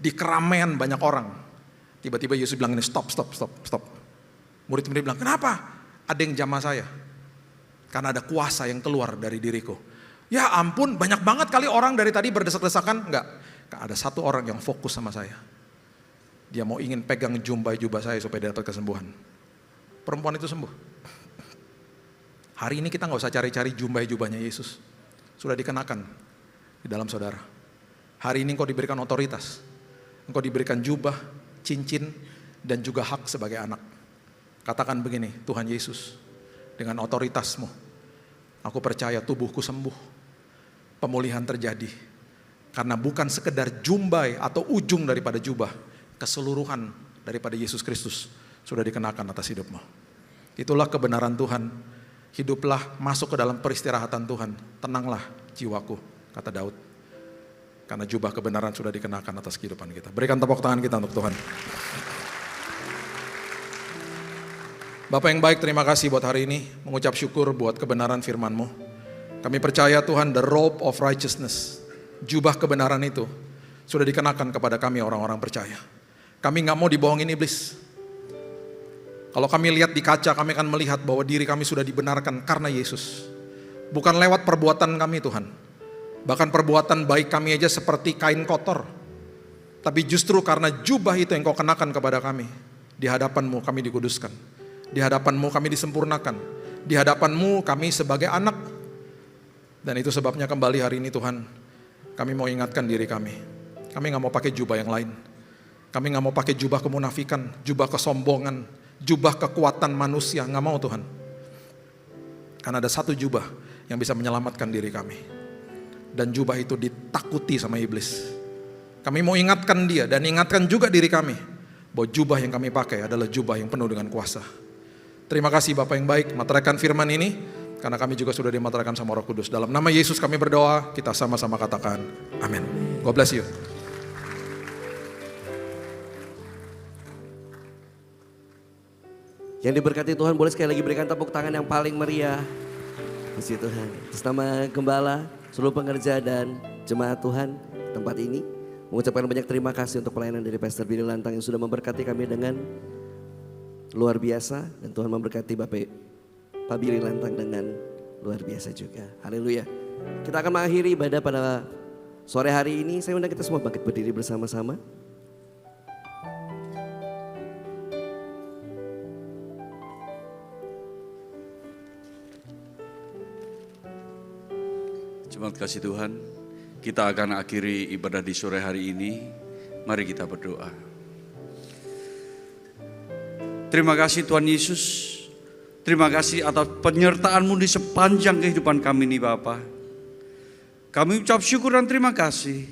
Di keramaian banyak orang. Tiba-tiba Yesus bilang ini, stop. Murid-murid bilang, kenapa? Ada yang jamah saya. Karena ada kuasa yang keluar dari diriku. Ya ampun, banyak banget kali orang dari tadi berdesak-desakan. Enggak, ada satu orang yang fokus sama saya. Dia mau ingin pegang jubah saya supaya dia dapat kesembuhan. Perempuan itu sembuh. Hari ini kita gak usah cari-cari jubahnya Yesus. Sudah dikenakan di dalam saudara. Hari ini engkau diberikan otoritas. Engkau diberikan jubah, cincin, dan juga hak sebagai anak. Katakan begini, Tuhan Yesus, dengan otoritasmu, aku percaya tubuhku sembuh, pemulihan terjadi. Karena bukan sekedar jumbai atau ujung daripada jubah, keseluruhan daripada Yesus Kristus sudah dikenakan atas hidupmu. Itulah kebenaran Tuhan. Hiduplah masuk ke dalam peristirahatan Tuhan. Tenanglah jiwaku, kata Daud. Karena jubah kebenaran sudah dikenakan atas kehidupan kita. Berikan tepuk tangan kita untuk Tuhan. Bapak yang baik, terima kasih buat hari ini. Mengucap syukur buat kebenaran firman-Mu. Kami percaya Tuhan, the robe of righteousness, jubah kebenaran itu sudah dikenakan kepada kami orang-orang percaya. Kami nggak mau dibohongin iblis. Kalau kami lihat di kaca, kami akan melihat bahwa diri kami sudah dibenarkan karena Yesus. Bukan lewat perbuatan kami Tuhan. Bahkan perbuatan baik kami aja seperti kain kotor. Tapi justru karena jubah itu yang Kau kenakan kepada kami. Di hadapan-Mu kami dikuduskan. Di hadapan-Mu kami disempurnakan. Di hadapan-Mu kami sebagai anak. Dan itu sebabnya kembali hari ini Tuhan, kami mau ingatkan diri kami. Kami gak mau pakai jubah yang lain. Kami gak mau pakai jubah kemunafikan, jubah kesombongan, jubah kekuatan manusia. Gak mau Tuhan. Karena ada satu jubah yang bisa menyelamatkan diri kami. Dan jubah itu ditakuti sama iblis. Kami mau ingatkan dia dan ingatkan juga diri kami bahwa jubah yang kami pakai adalah jubah yang penuh dengan kuasa. Terima kasih Bapak yang baik, materaikan firman ini, karena kami juga sudah dimateraikan sama Roh Kudus. Dalam nama Yesus kami berdoa, kita sama-sama katakan amin. God bless you. Yang diberkati Tuhan boleh sekali lagi berikan tepuk tangan yang paling meriah. Puji Tuhan. Atas nama Gembala, seluruh pengerja dan jemaat Tuhan tempat ini, mengucapkan banyak terima kasih untuk pelayanan dari Pastor Billy Lantang yang sudah memberkati kami dengan luar biasa. Dan Tuhan memberkati Pak Billy Lantang dengan luar biasa juga. Haleluya. Kita akan mengakhiri ibadah pada sore hari ini. Saya undang kita semua bangkit berdiri bersama-sama. Jemaat kasih Tuhan, kita akan akhiri ibadah di sore hari ini. Mari kita berdoa. Terima kasih Tuhan Yesus. Terima kasih atas penyertaan-Mu di sepanjang kehidupan kami ini Bapa. Kami ucap syukur dan terima kasih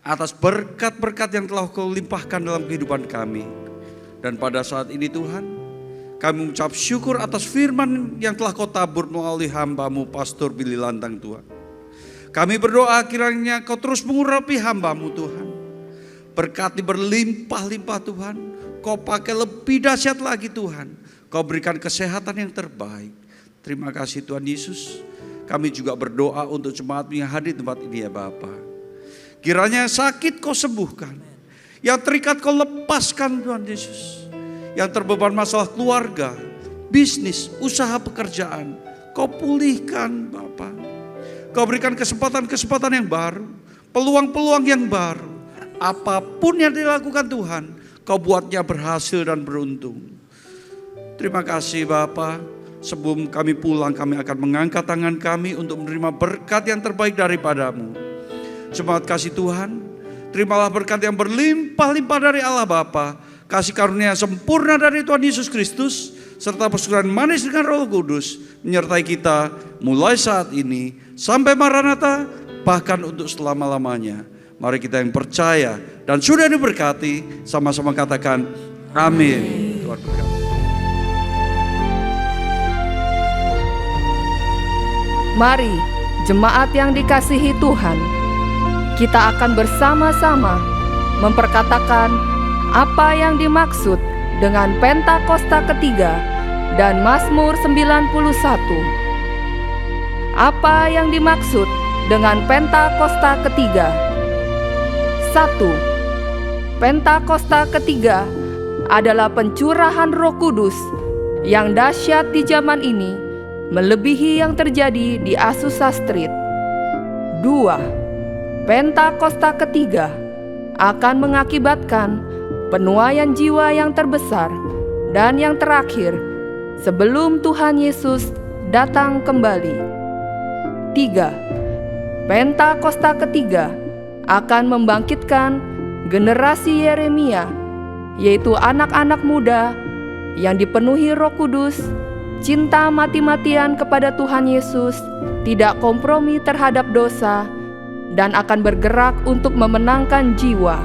atas berkat-berkat yang telah Kau limpahkan dalam kehidupan kami. Dan pada saat ini Tuhan, kami ucap syukur atas firman yang telah Kau tabur melalui hamba-Mu Pastor Billy Lantang Tuhan. Kami berdoa kiranya Kau terus mengurapi hamba-Mu Tuhan. Berkati berlimpah-limpah Tuhan. Kau pakai lebih dahsyat lagi Tuhan. Kau berikan kesehatan yang terbaik. Terima kasih Tuhan Yesus. Kami juga berdoa untuk jemaat yang hadir di tempat ini ya Bapa. Kiranya yang sakit Kau sembuhkan. Yang terikat Kau lepaskan Tuhan Yesus. Yang terbeban masalah keluarga, bisnis, usaha pekerjaan, Kau pulihkan Bapa. Kau berikan kesempatan-kesempatan yang baru, peluang-peluang yang baru. Apapun yang dilakukan Tuhan, Kau buatnya berhasil dan beruntung. Terima kasih Bapa. Sebelum kami pulang, kami akan mengangkat tangan kami untuk menerima berkat yang terbaik daripada-Mu. Jemaat kasih Tuhan, terimalah berkat yang berlimpah-limpah dari Allah Bapa, kasih karunia sempurna dari Tuhan Yesus Kristus, serta persekutuan manis dengan Roh Kudus menyertai kita mulai saat ini sampai Maranatha, bahkan untuk selama-lamanya. Mari kita yang percaya dan sudah diberkati sama-sama katakan amin. Tuhan berkati. Mari jemaat yang dikasihi Tuhan, kita akan bersama-sama memperkatakan apa yang dimaksud dengan Pentakosta ketiga dan Mazmur 91. Apa yang dimaksud dengan Pentakosta ketiga? 1. Pentakosta ketiga adalah pencurahan Roh Kudus yang dahsyat di zaman ini, melebihi yang terjadi di Azusa Street. 2. Pentakosta ketiga akan mengakibatkan penuaian jiwa yang terbesar dan yang terakhir sebelum Tuhan Yesus datang kembali. 3. Pentakosta ketiga akan membangkitkan generasi Yeremia, yaitu anak-anak muda yang dipenuhi Roh Kudus, cinta mati-matian kepada Tuhan Yesus, tidak kompromi terhadap dosa, dan akan bergerak untuk memenangkan jiwa.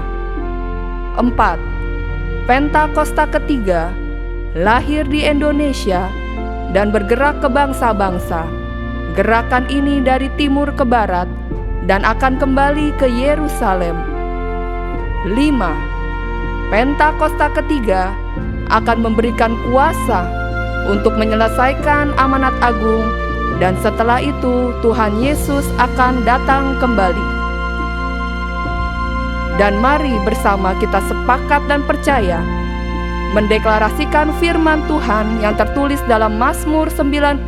4. Pentakosta ketiga lahir di Indonesia dan bergerak ke bangsa-bangsa. Gerakan ini dari timur ke barat dan akan kembali ke Yerusalem. 5. Pentakosta ketiga akan memberikan kuasa untuk menyelesaikan amanat agung, dan setelah itu Tuhan Yesus akan datang kembali. Dan mari bersama kita sepakat dan percaya mendeklarasikan firman Tuhan yang tertulis dalam Mazmur 91.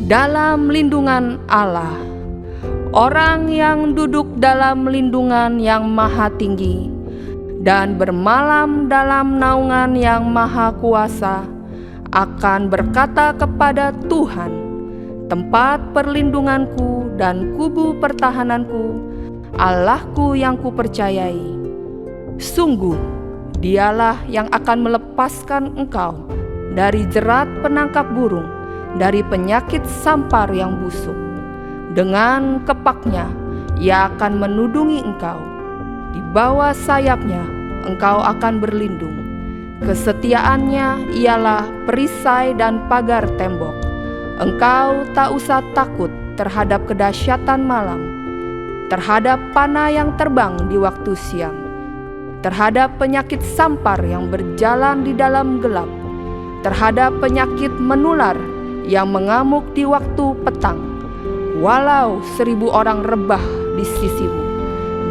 Dalam lindungan Allah, orang yang duduk dalam lindungan yang maha tinggi dan bermalam dalam naungan yang maha kuasa akan berkata kepada Tuhan, tempat perlindunganku dan kubu pertahananku, Allahku yang kupercayai. Sungguh, Dialah yang akan melepaskan engkau dari jerat penangkap burung, dari penyakit sampar yang busuk. Dengan kepaknya, Ia akan menudungi engkau. Di bawah sayapnya, engkau akan berlindung. Kesetiaannya ialah perisai dan pagar tembok. Engkau tak usah takut terhadap kedahsyatan malam, terhadap panah yang terbang di waktu siang, terhadap penyakit sampar yang berjalan di dalam gelap, terhadap penyakit menular yang mengamuk di waktu petang. Walau 1.000 orang rebah di sisimu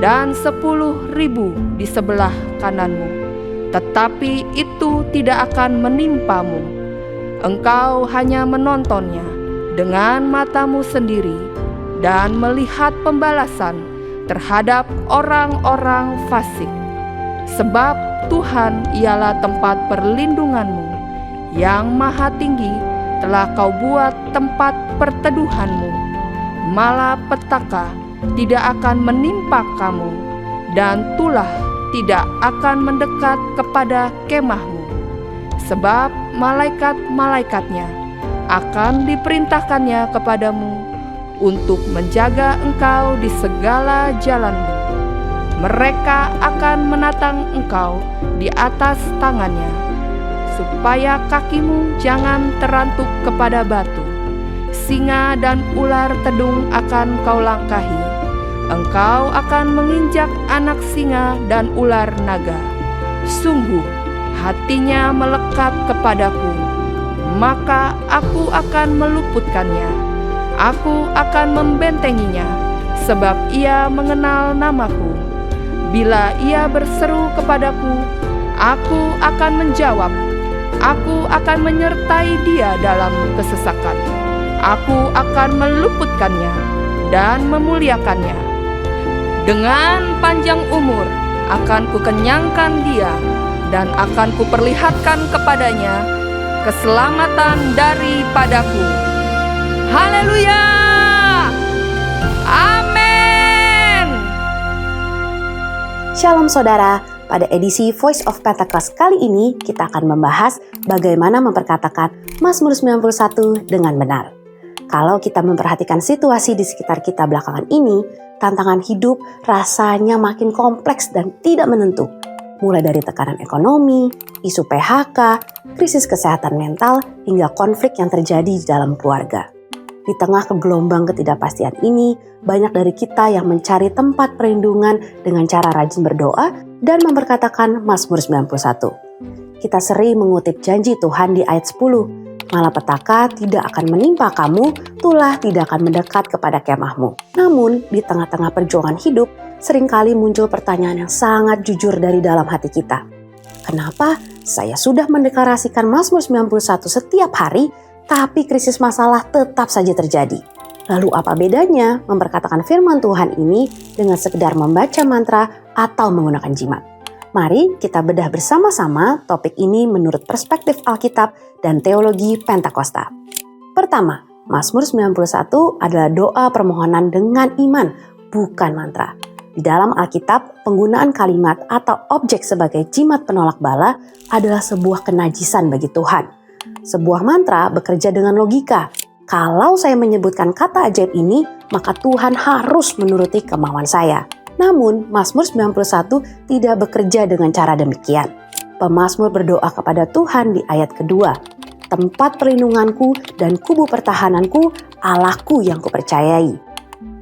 dan 10.000 di sebelah kananmu, tetapi itu tidak akan menimpamu. Engkau hanya menontonnya dengan matamu sendiri dan melihat pembalasan terhadap orang-orang fasik. Sebab Tuhan ialah tempat perlindunganmu, yang maha tinggi telah kau buat tempat perteduhanmu. Malapetaka tidak akan menimpa kamu, dan tulah tidak akan mendekat kepada kemahmu. Sebab malaikat-malaikatnya akan diperintahkannya kepadamu untuk menjaga engkau di segala jalanmu. Mereka akan menatang engkau di atas tangannya, supaya kakimu jangan terantuk kepada batu. Singa dan ular tedung akan kau langkahi. Engkau akan menginjak anak singa dan ular naga. Sungguh, hatinya melekat kepadaku, maka aku akan meluputkannya. Aku akan membentenginya, sebab ia mengenal namaku. Bila ia berseru kepadaku, aku akan menjawab. Aku akan menyertai dia dalam kesesakan. Aku akan meluputkannya dan memuliakannya. Dengan panjang umur akan kukenyangkan dia, dan akan kuperlihatkan kepadanya keselamatan daripadaku. Haleluya! Amin! Shalom saudara, pada edisi Voice of Pentecost kali ini kita akan membahas bagaimana memperkatakan Mazmur 91 dengan benar. Kalau kita memperhatikan situasi di sekitar kita belakangan ini, tantangan hidup rasanya makin kompleks dan tidak menentu. Mulai dari tekanan ekonomi, isu PHK, krisis kesehatan mental, hingga konflik yang terjadi di dalam keluarga. Di tengah gelombang ketidakpastian ini, banyak dari kita yang mencari tempat perlindungan dengan cara rajin berdoa dan memperkatakan Mazmur 91. Kita sering mengutip janji Tuhan di ayat 10, malapetaka tidak akan menimpa kamu, tulah tidak akan mendekat kepada kemahmu. Namun, di tengah-tengah perjuangan hidup, seringkali muncul pertanyaan yang sangat jujur dari dalam hati kita. Kenapa saya sudah mendeklarasikan Mazmur 91 setiap hari, tapi krisis masalah tetap saja terjadi? Lalu apa bedanya memperkatakan firman Tuhan ini dengan sekedar membaca mantra atau menggunakan jimat? Mari kita bedah bersama-sama topik ini menurut perspektif Alkitab dan teologi Pentakosta. Pertama, Mazmur 91 adalah doa permohonan dengan iman, bukan mantra. Di dalam Alkitab, penggunaan kalimat atau objek sebagai jimat penolak bala adalah sebuah kenajisan bagi Tuhan. Sebuah mantra bekerja dengan logika. Kalau saya menyebutkan kata ajaib ini, maka Tuhan harus menuruti kemauan saya. Namun, Mazmur 91 tidak bekerja dengan cara demikian. Pemazmur berdoa kepada Tuhan di ayat kedua, tempat perlindunganku dan kubu pertahananku, Allahku yang kupercayai.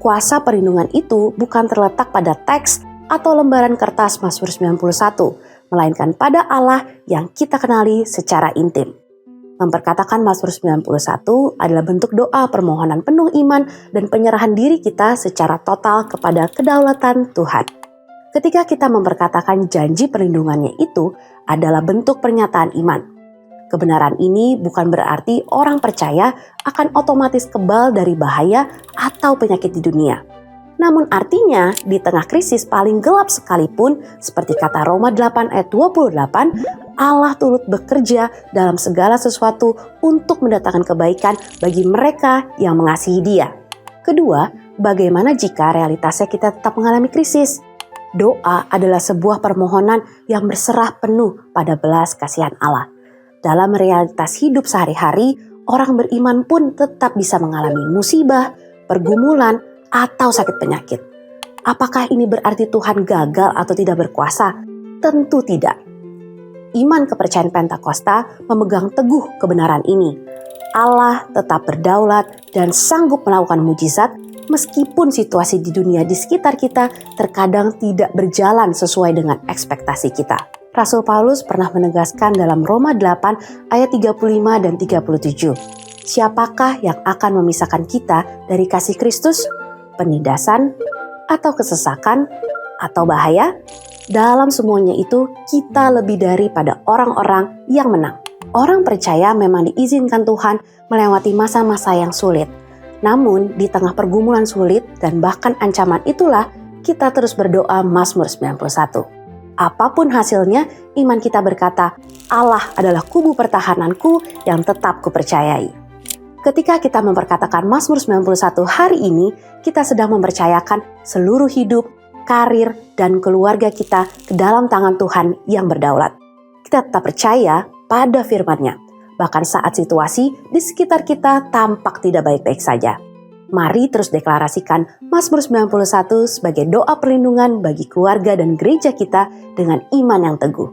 Kuasa perlindungan itu bukan terletak pada teks atau lembaran kertas Mazmur 91, melainkan pada Allah yang kita kenali secara intim. Memperkatakan Mazmur 91 adalah bentuk doa permohonan penuh iman dan penyerahan diri kita secara total kepada kedaulatan Tuhan. Ketika kita memperkatakan janji perlindungannya itu adalah bentuk pernyataan iman. Kebenaran ini bukan berarti orang percaya akan otomatis kebal dari bahaya atau penyakit di dunia. Namun artinya di tengah krisis paling gelap sekalipun, seperti kata Roma 8 ayat 28, Allah turut bekerja dalam segala sesuatu untuk mendatangkan kebaikan bagi mereka yang mengasihi Dia. Kedua, bagaimana jika realitasnya kita tetap mengalami krisis? Doa adalah sebuah permohonan yang berserah penuh pada belas kasihan Allah. Dalam realitas hidup sehari-hari, orang beriman pun tetap bisa mengalami musibah, pergumulan, atau sakit penyakit. Apakah ini berarti Tuhan gagal atau tidak berkuasa? Tentu tidak. Iman kepercayaan Pentakosta memegang teguh kebenaran ini. Allah tetap berdaulat dan sanggup melakukan mujizat meskipun situasi di dunia di sekitar kita terkadang tidak berjalan sesuai dengan ekspektasi kita. Rasul Paulus pernah menegaskan dalam Roma 8 ayat 35 dan 37. Siapakah yang akan memisahkan kita dari kasih Kristus? Penindasan, atau kesesakan, atau bahaya? Dalam semuanya itu, kita lebih daripada orang-orang yang menang. Orang percaya memang diizinkan Tuhan melewati masa-masa yang sulit. Namun, di tengah pergumulan sulit dan bahkan ancaman itulah, kita terus berdoa Mazmur 91. Apapun hasilnya, iman kita berkata, Allah adalah kubu pertahananku yang tetap kupercayai. Ketika kita memperkatakan Mazmur 91 hari ini, kita sedang mempercayakan seluruh hidup, karir, dan keluarga kita ke dalam tangan Tuhan yang berdaulat. Kita tetap percaya pada firman-Nya, bahkan saat situasi di sekitar kita tampak tidak baik-baik saja. Mari terus deklarasikan Mazmur 91 sebagai doa perlindungan bagi keluarga dan gereja kita dengan iman yang teguh.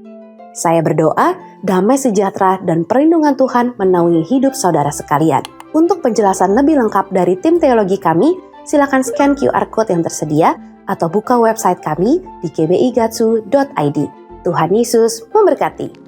Saya berdoa, damai sejahtera dan perlindungan Tuhan menaungi hidup saudara sekalian. Untuk penjelasan lebih lengkap dari tim teologi kami, silakan scan QR Code yang tersedia atau buka website kami di gbigatsu.id. Tuhan Yesus memberkati.